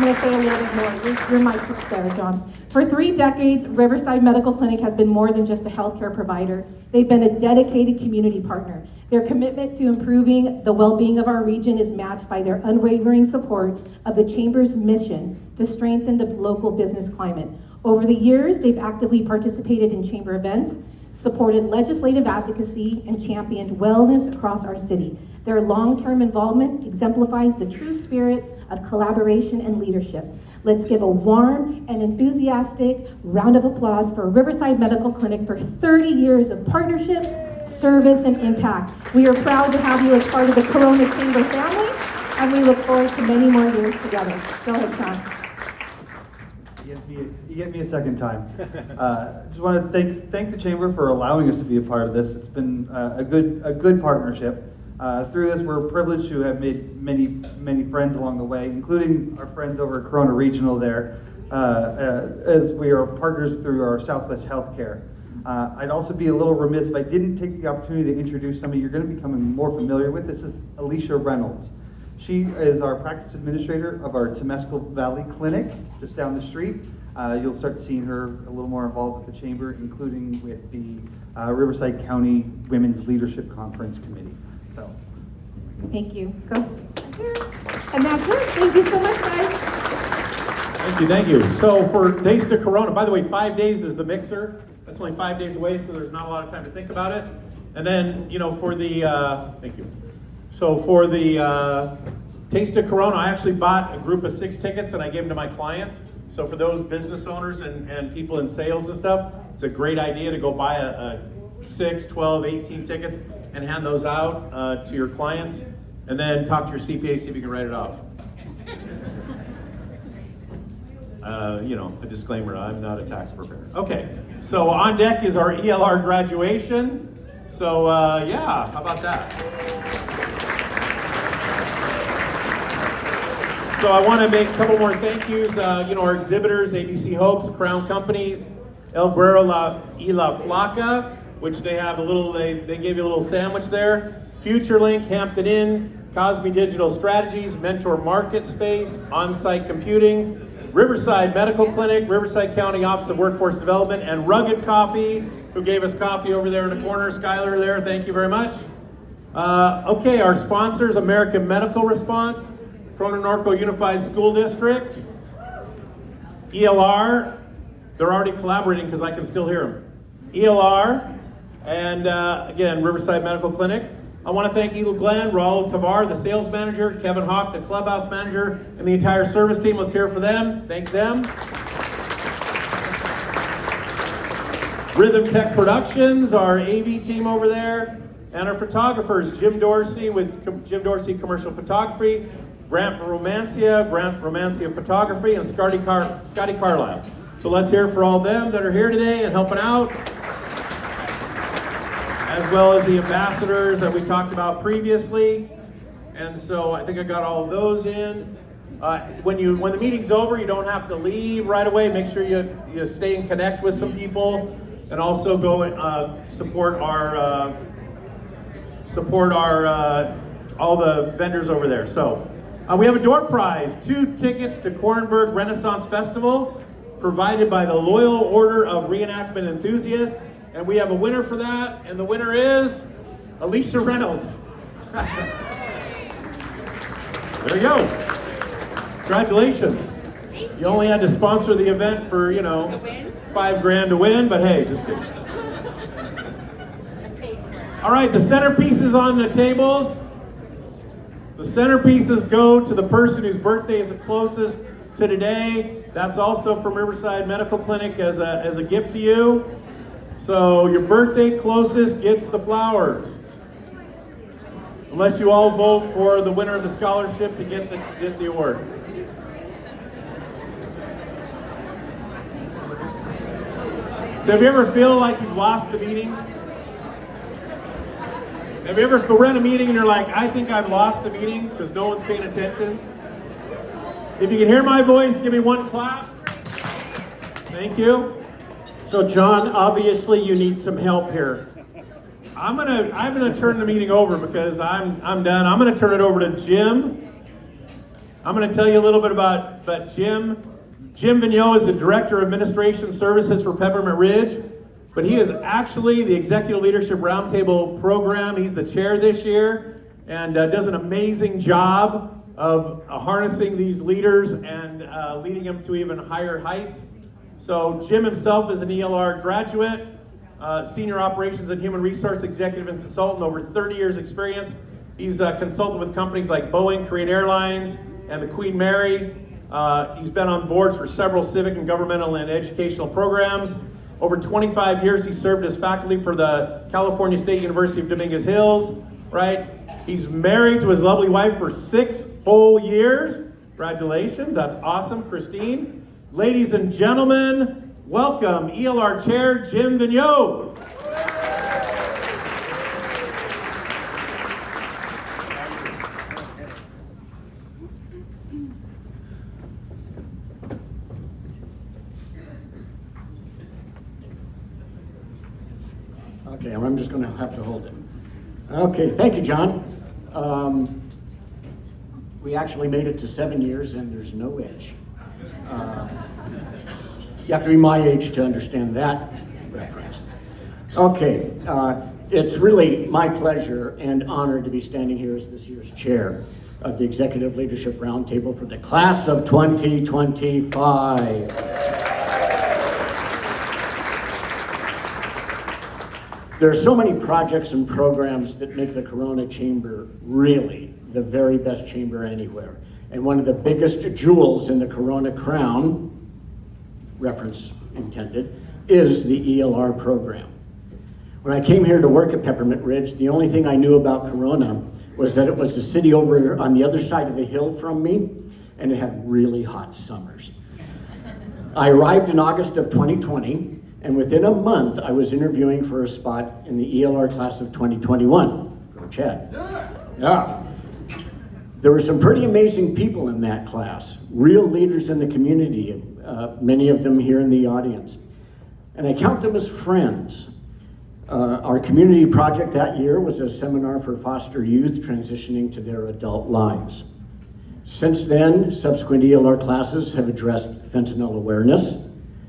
I'm going to say a little bit more. Your mic's there, John. For 3 decades, Riverside Medical Clinic has been more than just a healthcare provider. They've been a dedicated community partner. Their commitment to improving the well-being of our region is matched by their unwavering support of the Chamber's mission to strengthen the local business climate. Over the years, they've actively participated in Chamber events, supported legislative advocacy, and championed wellness across our city. Their long-term involvement exemplifies the true spirit of collaboration and leadership. Let's give a warm and enthusiastic round of applause for Riverside Medical Clinic for 30 years of partnership, service, and impact. We are proud to have you as part of the Corona Chamber family, and we look forward to many more years together. Go ahead, Sean. You get me a second time. Just want to thank the Chamber for allowing us to be a part of this. It's been a good partnership. Through this, we're privileged to have made many friends along the way, including our friends over at Corona Regional there, as we are partners through our Southwest Healthcare. I'd also be a little remiss if I didn't take the opportunity to introduce somebody you're going to become more familiar with. This is Alicia Reynolds. She is our practice administrator of our Temescal Valley Clinic, just down the street. You'll start seeing her a little more involved with the Chamber, including with the Riverside County Women's Leadership Conference Committee. So, Thank you. Go. And that's it. Thank you so much, guys. Thank you. So for Taste of Corona, by the way, 5 days is the mixer. That's only 5 days away, so there's not a lot of time to think about it. And then, for the, thank you. So for the Taste of Corona, I actually bought a group of 6 tickets and I gave them to my clients. So for those business owners and people in sales and stuff, it's a great idea to go buy a 6, 12, 18 tickets and hand those out to your clients, and then talk to your CPA, see if you can write it off. A disclaimer, I'm not a tax preparer. Okay, so on deck is our ELR graduation. So yeah, how about that? So I want to make a couple more thank yous. Our exhibitors, ABC Hopes, Crown Companies, El Guerrero y La Flaca, which they have they gave you a little sandwich there. FutureLink, Hampton Inn, Cosme Digital Strategies, Mentor Market Space, On-Site Computing, Riverside Medical Clinic, Riverside County Office of Workforce Development, and Rugged Coffee, who gave us coffee over there in the corner. Skylar there, thank you very much. Okay, our sponsors, American Medical Response, Corona Norco Unified School District, ELR, they're already collaborating because I can still hear them. ELR, and again, Riverside Medical Clinic. I want to thank Eagle Glen, Raul Tavar, the sales manager, Kevin Hawk, the clubhouse manager, and the entire service team. Let's hear it for them. Thank them. Rhythm Tech Productions, our AV team over there, and our photographers, Jim Dorsey with Jim Dorsey Commercial Photography, Grant Romancia Photography, and Scotty Carlisle. So let's hear it for all of them that are here today and helping out, as well as the ambassadors that we talked about previously. And so I think I got all of those in. When the meeting's over, you don't have to leave right away. Make sure you stay and connect with some people, and also go and support our all the vendors over there. So we have a door prize, 2 tickets to Cornberg Renaissance Festival, provided by the Loyal Order of Reenactment Enthusiasts. And we have a winner for that, and the winner is Alicia Reynolds. There you go. Congratulations. You only had to sponsor the event for, $5,000 to win, but hey, just kidding. All right, the centerpieces on the tables. The centerpieces go to the person whose birthday is the closest to today. That's also from Riverside Medical Clinic as a gift to you. So your birthday closest gets the flowers. Unless you all vote for the winner of the scholarship to get the award. So have you ever feel like you've lost the meeting? Have you ever run a meeting and you're like, I think I've lost the meeting because no one's paying attention? If you can hear my voice, give me 1 clap. Thank you. So John, obviously you need some help here. I'm gonna turn the meeting over because I'm done. I'm gonna turn it over to Jim. I'm going to tell you a little bit about Jim. Jim Vigneault is the Director of Administration Services for Peppermint Ridge, but he is actually the Executive Leadership Roundtable Program. He's the chair this year and does an amazing job of harnessing these leaders and leading them to even higher heights. So Jim himself is an ELR graduate, Senior Operations and Human Resource Executive and Consultant, over 30 years experience. He's consulted with companies like Boeing, Korean Airlines, and the Queen Mary. He's been on boards for several civic and governmental and educational programs. Over 25 years, he served as faculty for the California State University of Dominguez Hills, right? He's married to his lovely wife for 6 whole years. Congratulations, that's awesome, Christine. Ladies and gentlemen, welcome ELR Chair Jim Vigneault. Okay, I'm just going to have to hold it. Okay, thank you, John. We actually made it to 7 years and there's no edge. You have to be my age to understand that reference. Okay, it's really my pleasure and honor to be standing here as this year's chair of the Executive Leadership Roundtable for the class of 2025. There are so many projects and programs that make the Corona Chamber really the very best chamber anywhere. And one of the biggest jewels in the Corona crown, reference intended, is the ELR program. When I came here to work at Peppermint Ridge, the only thing I knew about Corona was that it was a city over on the other side of the hill from me, and it had really hot summers. I arrived in August of 2020, and within a month, I was interviewing for a spot in the ELR class of 2021. Go Chad. Yeah. There were some pretty amazing people in that class, real leaders in the community, many of them here in the audience. And I count them as friends. Our community project that year was a seminar for foster youth transitioning to their adult lives. Since then, subsequent ELR classes have addressed fentanyl awareness,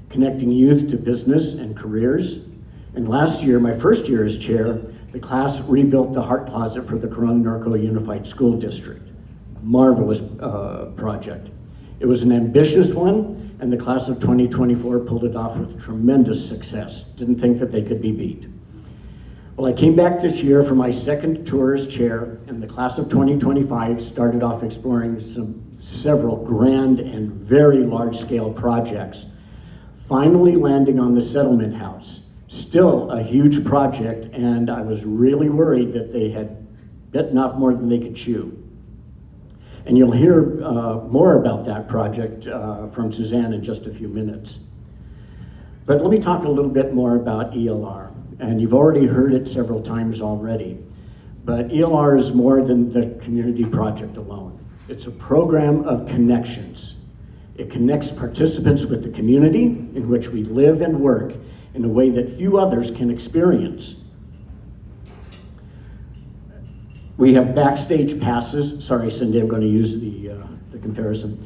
connecting youth to business and careers. And last year, my first year as chair, the class rebuilt the Heart Closet for the Corona Norco Unified School District. Marvelous project. It was an ambitious one, and the class of 2024 pulled it off with tremendous success. Didn't think that they could be beat. Well, I came back this year for my second tour as chair, and the class of 2025 started off exploring several grand and very large-scale projects, finally landing on the settlement house. Still a huge project, and I was really worried that they had bitten off more than they could chew. And you'll hear more about that project from Suzanne in just a few minutes. But let me talk a little bit more about ELR. And you've already heard it several times already. But ELR is more than the community project alone. It's a program of connections. It connects participants with the community in which we live and work in a way that few others can experience. We have backstage passes. Sorry, Cindy, I'm going to use the comparison.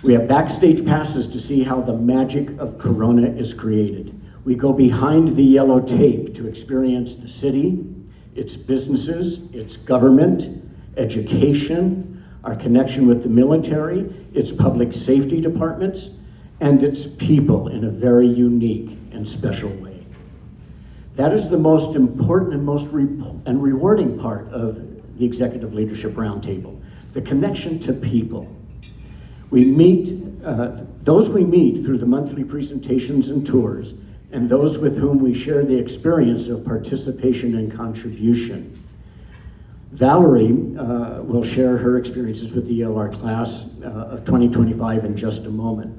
We have backstage passes to see how the magic of Corona is created. We go behind the yellow tape to experience the city, its businesses, its government, education, our connection with the military, its public safety departments, and its people in a very unique and special way. That is the most important and rewarding part of the Executive Leadership Roundtable, the connection to people. We meet, those we meet through the monthly presentations and tours, and those with whom we share the experience of participation and contribution. Valerie will share her experiences with the ELR class of 2025 in just a moment.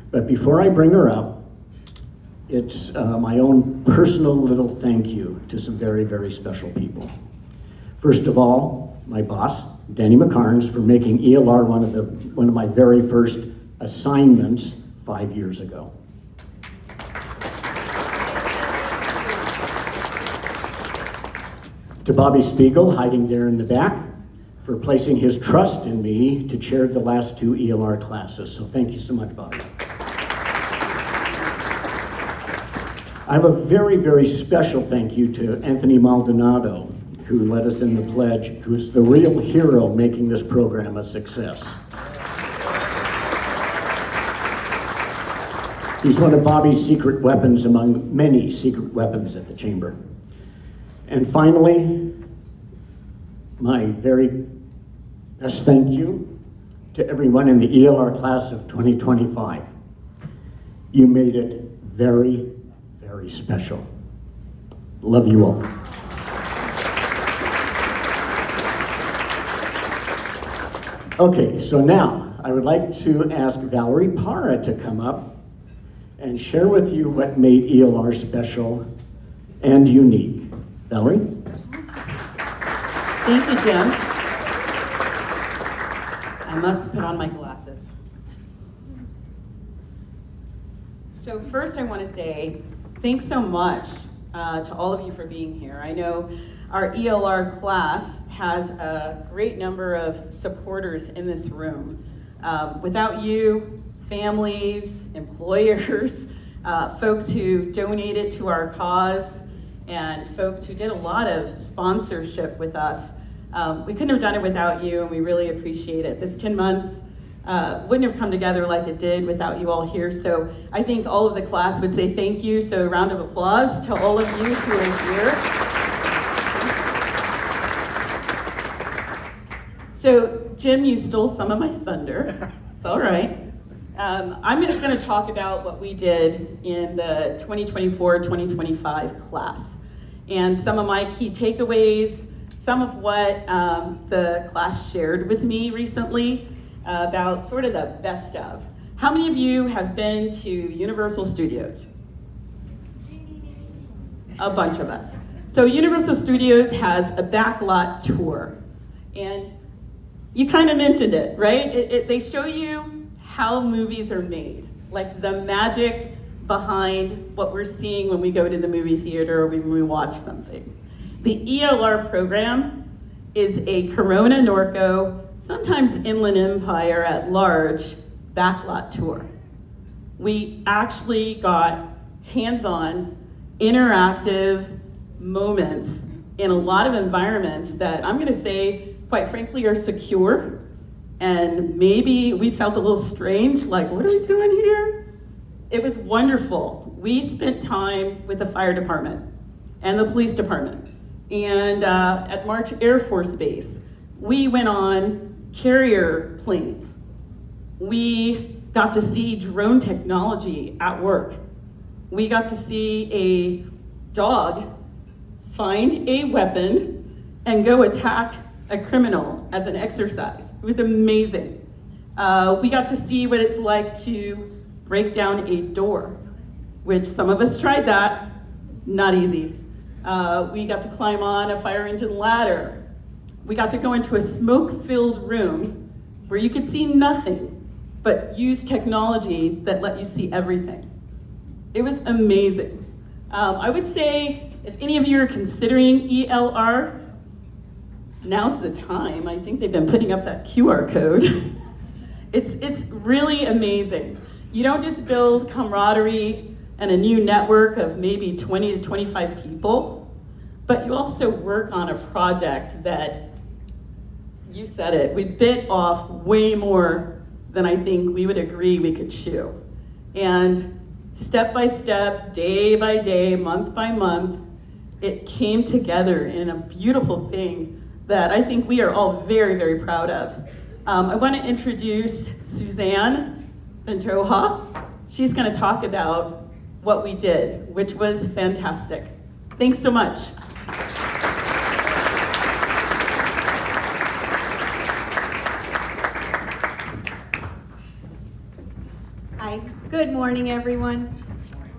But before I bring her up, it's my own personal little thank you to some very, very special people. First of all, my boss, Danny McCarnes, for making ELR one of my very first assignments 5 years ago. To Bobby Spiegel, hiding there in the back, for placing his trust in me to chair the last 2 ELR classes. So thank you so much, Bobby. I have a very, very special thank you to Anthony Maldonado, who led us in the pledge, who is the real hero making this program a success. He's one of Bobby's secret weapons among many secret weapons at the Chamber. And finally, my very best thank you to everyone in the ELR class of 2025. You made it very, very special. Love you all. Okay, so now I would like to ask Valerie Parra to come up and share with you what made ELR special and unique. Valerie? Thank you, Jim. I must put on my glasses. So first I want to say thanks so much to all of you for being here. I know our ELR class has a great number of supporters in this room. Without you, families, employers, folks who donated to our cause, and folks who did a lot of sponsorship with us. We couldn't have done it without you, and we really appreciate it. This 10 months wouldn't have come together like it did without you all here. So I think all of the class would say thank you. So a round of applause to all of you who are here. So Jim, you stole some of my thunder. It's all right. I'm just going to talk about what we did in the 2024-2025 class and some of my key takeaways, some of what the class shared with me recently about sort of the best of. How many of you have been to Universal Studios? A bunch of us. So Universal Studios has a backlot tour, and you kind of mentioned it, right? They show you how movies are made, like the magic behind what we're seeing when we go to the movie theater or when we watch something. The ELR program is a Corona Norco, sometimes Inland Empire at large, backlot tour. We actually got hands-on, interactive moments in a lot of environments that I'm gonna say, quite frankly, are secure. And maybe we felt a little strange, like, what are we doing here? It was wonderful. We spent time with the fire department and the police department. And at March Air Force Base, we went on carrier planes. We got to see drone technology at work. We got to see a dog find a weapon and go attack a criminal as an exercise. It was amazing. We got to see what it's like to break down a door, which some of us tried that, not easy. We got to climb on a fire engine ladder. We got to go into a smoke-filled room where you could see nothing, but use technology that let you see everything. It was amazing. I would say, if any of you are considering ELR, now's the time. I think they've been putting up that QR code. It's really amazing. You don't just build camaraderie and a new network of maybe 20 to 25 people, but you also work on a project that, you said it, we bit off way more than I think we would agree we could chew. And step by step, day by day, month by month, it came together in a beautiful thing that I think we are all very, very proud of. I want to introduce Suzanne Ventoja. She's going to talk about what we did, which was fantastic. Thanks so much. Hi, good morning, everyone.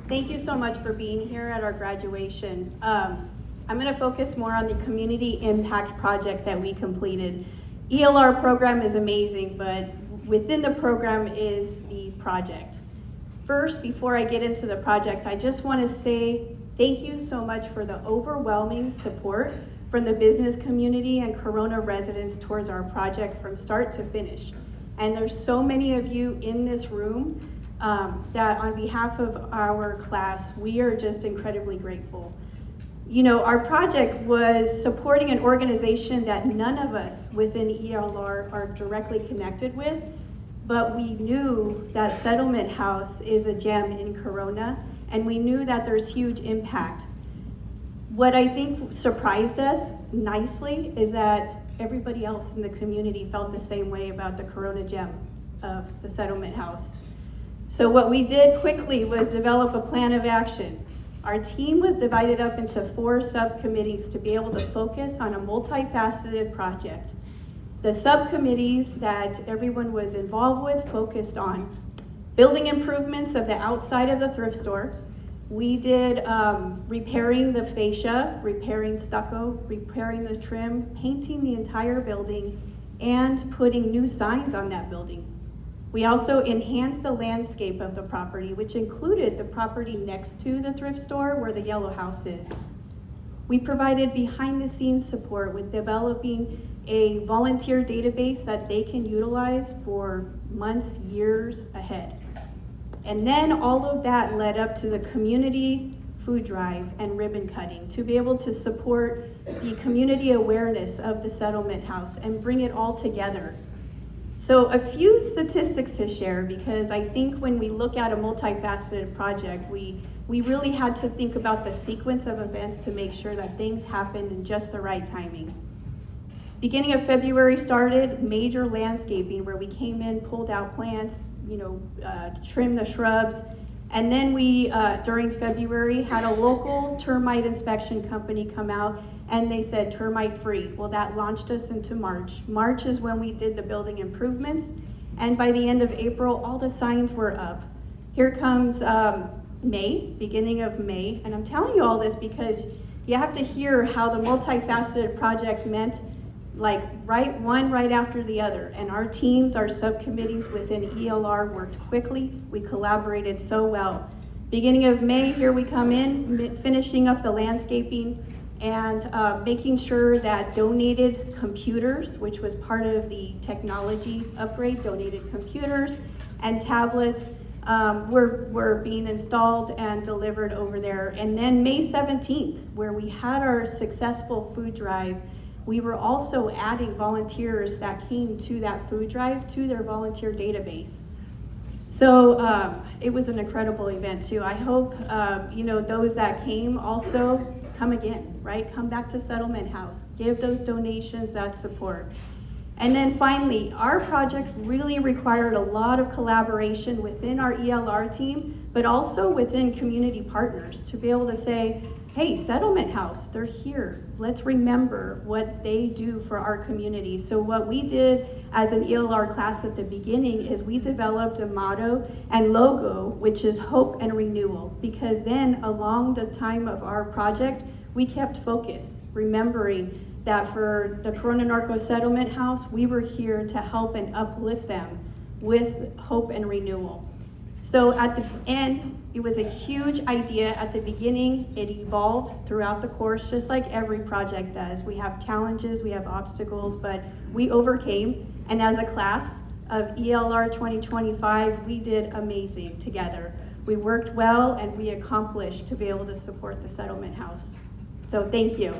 Thank you so much for being here at our graduation. I'm going to focus more on the community impact project that we completed. ELR program is amazing, but within the program is the project. First, before I get into the project, I just want to say Thank you so much for the overwhelming support from the business community and Corona residents towards our project from start to finish. And there's so many of you in this room that on behalf of our class, we are just incredibly grateful. You know, our project was supporting an organization that none of us within ELR are directly connected with, but we knew that Settlement House is a gem in Corona, and we knew that there's huge impact. What I think surprised us nicely is that everybody else in the community felt the same way about the Corona gem of the Settlement House. So what we did quickly was develop a plan of action. Our team was divided up into 4 subcommittees to be able to focus on a multifaceted project. The subcommittees that everyone was involved with focused on building improvements of the outside of the thrift store. We did repairing the fascia, repairing stucco, repairing the trim, painting the entire building, and putting new signs on that building. We also enhanced the landscape of the property, which included the property next to the thrift store where the yellow house is. We provided behind the scenes support with developing a volunteer database that they can utilize for months, years ahead. And then all of that led up to the community food drive and ribbon cutting to be able to support the community awareness of the Settlement House and bring it all together. So a few statistics to share, because I think when we look at a multifaceted project, we really had to think about the sequence of events to make sure that things happen in just the right timing. Beginning of February started major landscaping where we came in, pulled out plants, trimmed the shrubs. And then we, during February, had a local termite inspection company come out and they said termite free. Well, that launched us into March. March is when we did the building improvements. And by the end of April, all the signs were up. Here comes May, beginning of May. And I'm telling you all this because you have to hear how the multifaceted project meant like one right after the other. And our teams, our subcommittees within ELR worked quickly. We collaborated so well. Beginning of May, here we come in, finishing up the landscaping and making sure that donated computers, which was part of the technology upgrade, donated computers and tablets were being installed and delivered over there. And then May 17th, where we had our successful food drive, we were also adding volunteers that came to that food drive to their volunteer database. So it was an incredible event too. I hope those that came also come again, right? Come back to Settlement House, give those donations, that support. And then finally, our project really required a lot of collaboration within our ELR team, but also within community partners to be able to say, hey, Settlement House, they're here. Let's remember what they do for our community. So what we did as an ELR class at the beginning is we developed a motto and logo, which is hope and renewal, because then along the time of our project, we kept focus, remembering that for the Corona Narco Settlement House, we were here to help and uplift them with hope and renewal. So at the end, it was a huge idea at the beginning. It evolved throughout the course, just like every project does. We have challenges, we have obstacles, but we overcame. And as a class of ELR 2025, we did amazing together. We worked well and we accomplished to be able to support the Settlement House. So thank you.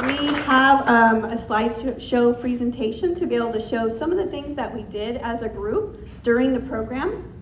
We have a slideshow presentation to be able to show some of the things that we did as a group during the program.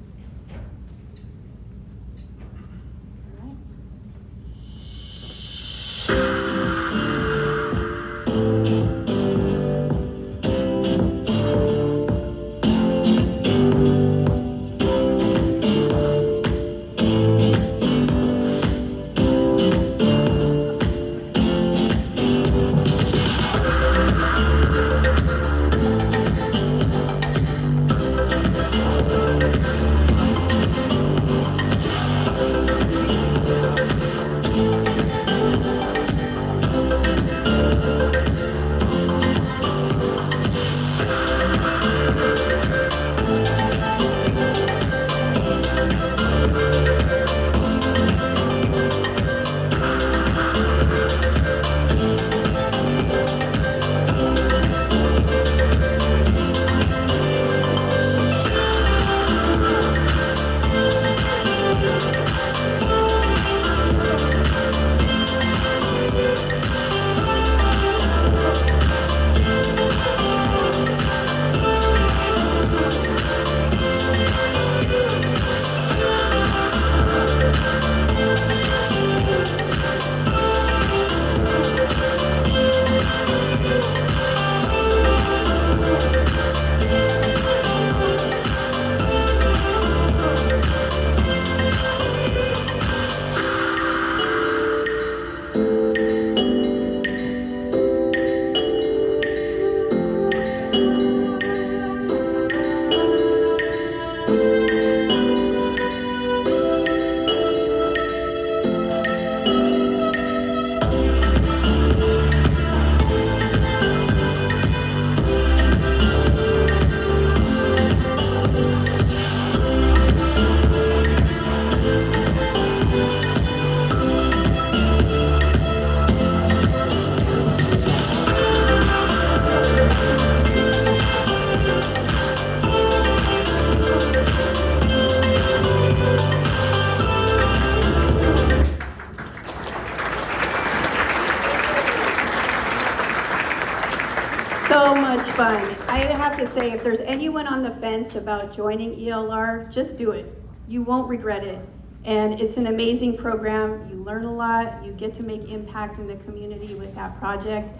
say, if there's anyone on the fence about joining ELR, just do it. You won't regret it. And it's an amazing program. You learn a lot. You get to make impact in the community with that project.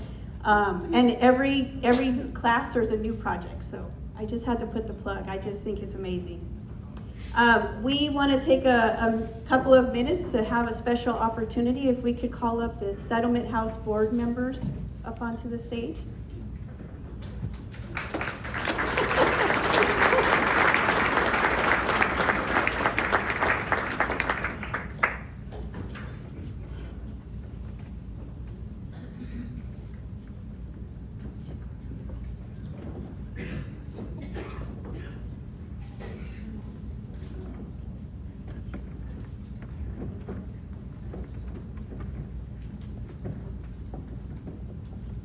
And every class there's a new project. So I just had to put the plug. I just think it's amazing. We want to take a couple of minutes to have a special opportunity. If we could call up the Settlement House board members up onto the stage.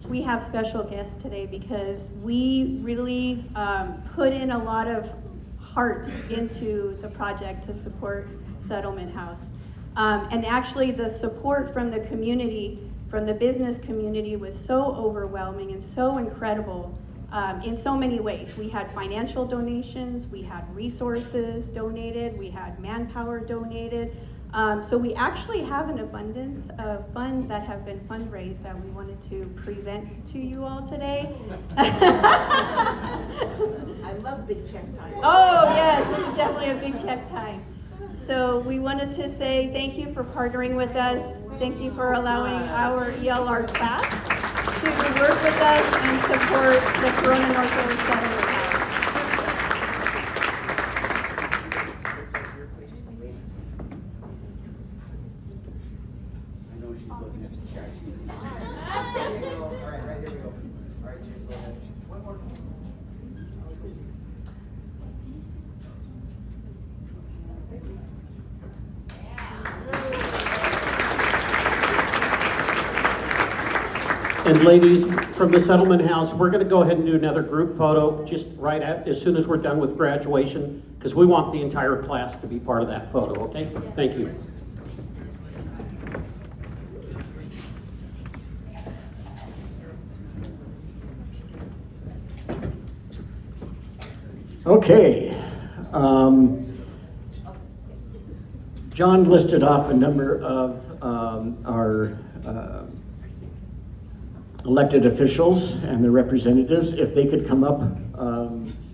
We have special guests today because we really put in a lot of heart into the project to support Settlement House. And actually the support from the community, from the business community, was so overwhelming and so incredible in so many ways. We had financial donations, we had resources donated, we had manpower donated. So we actually have an abundance of funds that have been fundraised that we wanted to present to you all today. I love big check time. Oh yes, this is definitely a big check time. So we wanted to say thank you for partnering with us. Thank you for allowing our ELR class to work with us and support the Corona Norco Settlement House. And ladies, from the Settlement House, we're going to go ahead and do another group photo just right as soon as we're done with graduation, because we want the entire class to be part of that photo, okay? Thank you. Okay. John listed off a number of our elected officials and their representatives. If they could come up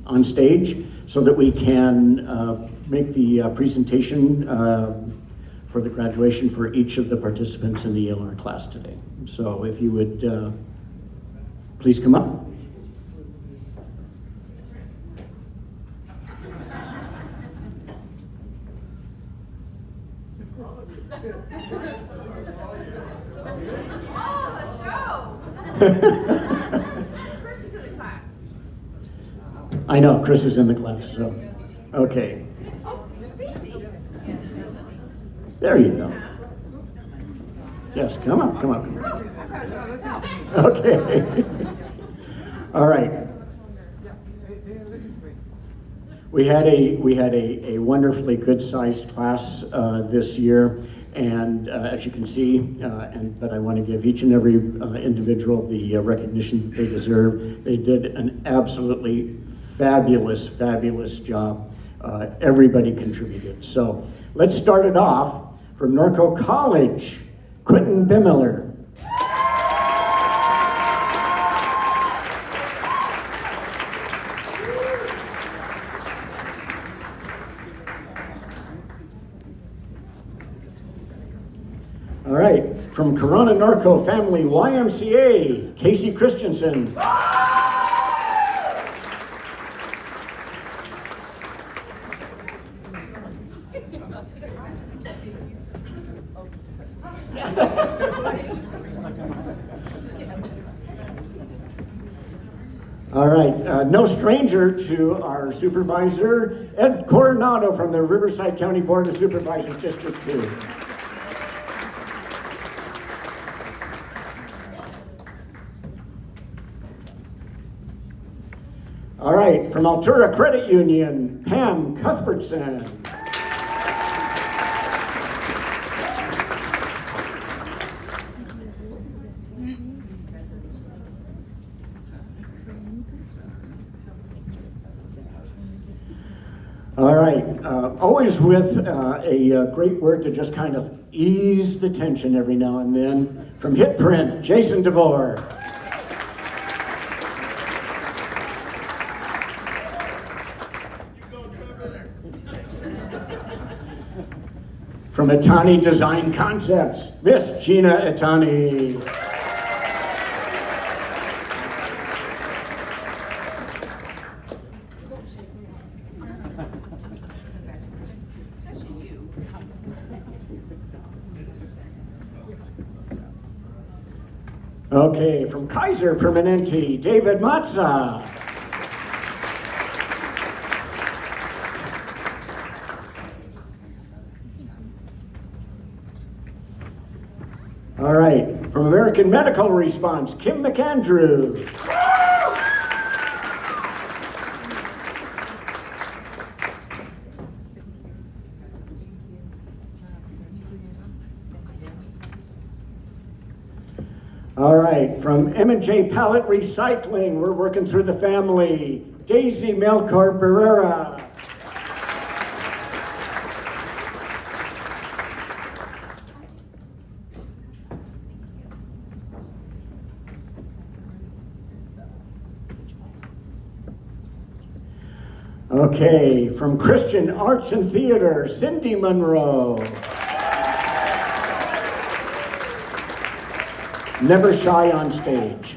on stage so that we can make the presentation for the graduation for each of the participants in the ELR class today. So if you would please come up. Chris is in the class. I know, Chris is in the class, so, okay. There you go. Yes, come up. Okay. All right. We had a wonderfully good-sized class this year. And as you can see, but I want to give each and every individual the recognition that they deserve. They did an absolutely fabulous, fabulous job. Everybody contributed. So let's start it off from Norco College, Quentin Bimiller. All right, from Corona Norco Family YMCA, Casey Christensen. All right, no stranger to our supervisor, Ed Coronado from the Riverside County Board of Supervisors, District 2. All right, from Altura Credit Union, Pam Cuthbertson. always with a great word to just kind of ease the tension every now and then. From Hit Print, Jason DeVore. From Itani Design Concepts, Miss Gina Itani. Okay, from Kaiser Permanente, David Matza. All right, from American Medical Response, Kim McAndrew. All right, from M&J Pallet Recycling, we're working through the family, Daisy Melchor Barrera. Okay, from Christian Arts and Theater, Cindy Monroe. Never shy on stage.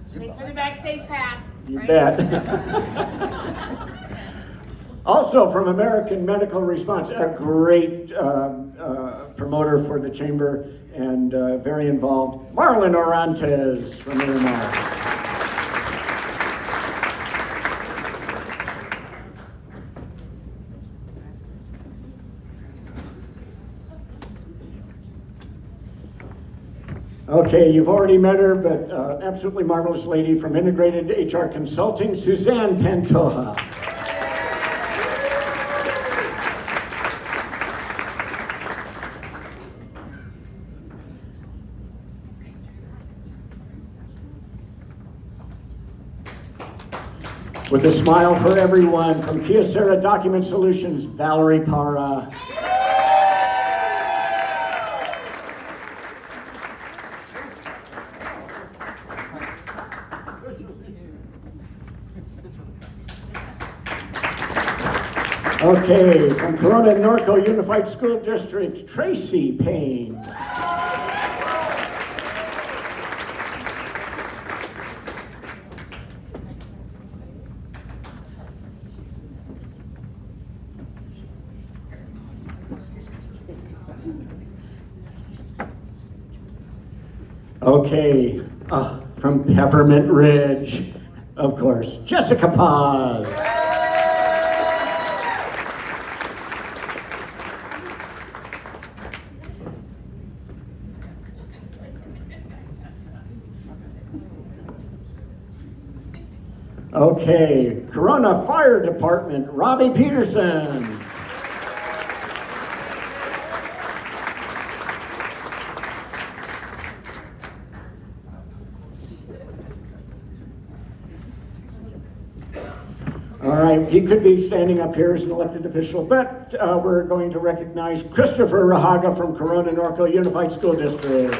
Thanks for the backstage pass. You bet. Also from American Medical Response, a great promoter for the chamber and very involved, Marlon Orantes from AMR. Okay, you've already met her, but absolutely marvelous lady from Integrated HR Consulting, Suzanne Pantoja. With a smile for everyone, from Kyocera Document Solutions, Valerie Para. Okay, from Corona Norco Unified School District, Tracy Payne. Okay, from Peppermint Ridge, of course, Jessica Paz. Okay, Corona Fire Department, Robbie Peterson. All right, he could be standing up here as an elected official, but we're going to recognize Christopher Rahaga from Corona Norco Unified School District.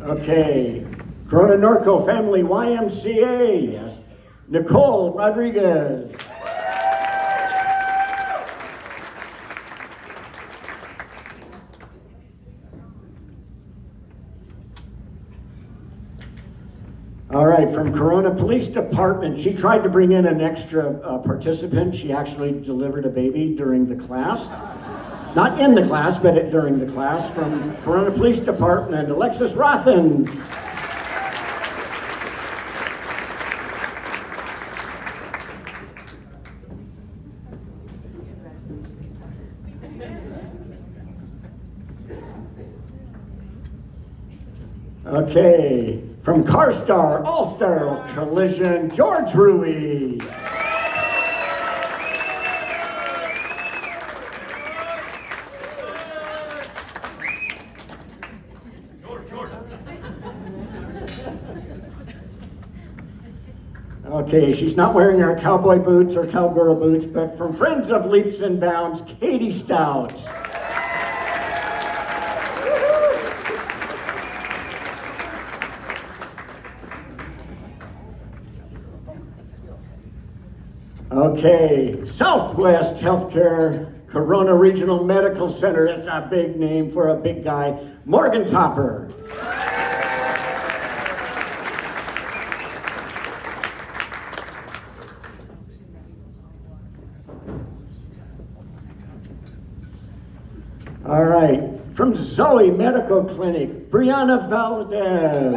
Okay, Corona Norco Family YMCA, yes, Nicole Rodriguez. All right, from Corona Police Department, she tried to bring in an extra participant. She actually delivered a baby during the class. Not in the class, but during the class. From Corona Police Department, Alexis Rothens. Okay, from CarStar All-Star Collision, George Ruiz. Okay, she's not wearing her cowboy boots or cowgirl boots, but from Friends of Leaps and Bounds, Katie Stout. Okay, Southwest Healthcare Corona Regional Medical Center, that's a big name for a big guy, Morgan Topper. All right, from Zoe Medical Clinic, Brianna Valdez.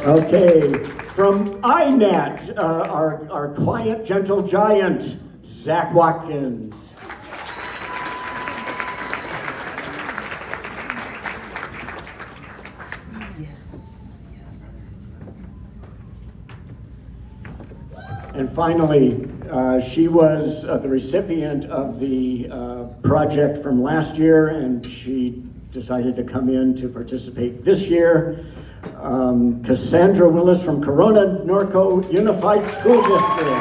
Okay, from INET, our client, Gentle Giant, Zach Watkins. And finally, she was the recipient of the project from last year, and she decided to come in to participate this year. Cassandra Willis from Corona Norco Unified School District.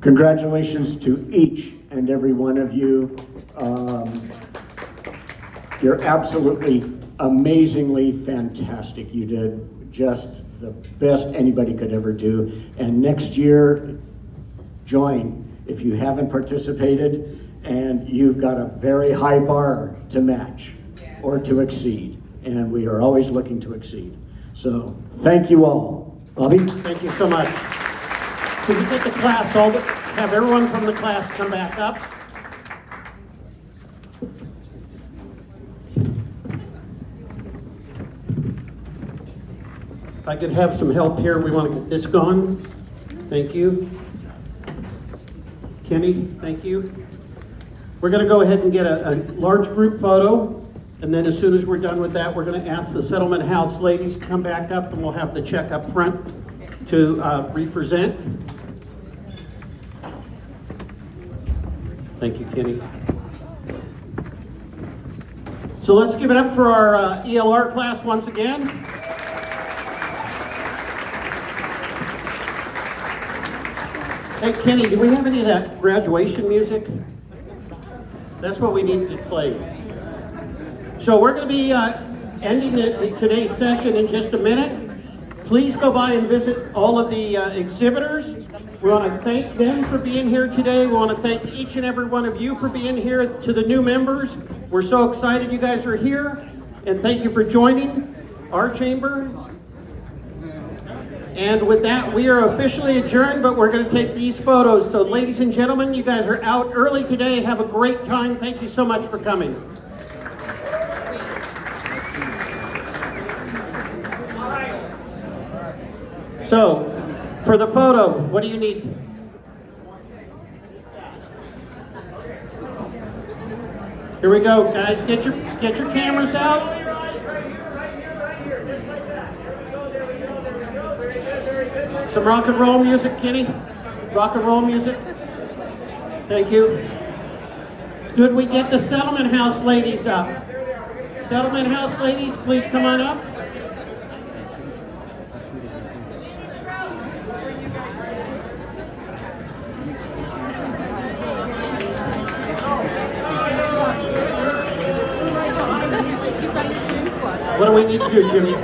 Congratulations to each and every one of you. You're absolutely amazingly fantastic. You did just the best anybody could ever do. And next year, join if you haven't participated, and you've got a very high bar to match or to exceed. And we are always looking to exceed. So thank you all. Bobby? Thank you so much. Could you get the class, have everyone from the class come back up? If I could have some help here, we want to get this going. Thank you. Kenny, thank you. We're going to go ahead and get a large group photo, and then as soon as we're done with that, we're going to ask the Settlement House ladies to come back up, and we'll have the check up front to represent. Thank you, Kenny. So let's give it up for our ELR class once again. Hey, Kenny, do we have any of that graduation music? That's what we need to play. So we're going to be ending today's session in just a minute. Please go by and visit all of the exhibitors. We want to thank them for being here today. We want to thank each and every one of you for being here. To the new members, we're so excited you guys are here. And thank you for joining our chamber. And with that, we are officially adjourned, but we're going to take these photos. So ladies and gentlemen, you guys are out early today. Have a great time. Thank you so much for coming. So, for the photo, what do you need? Here we go, guys. Get your cameras out. Some rock and roll music, Kenny. Rock and roll music. Thank you. Could we get the Settlement House ladies up? Settlement House ladies, please come on up. What do we need to do, Jimmy?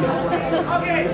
Okay.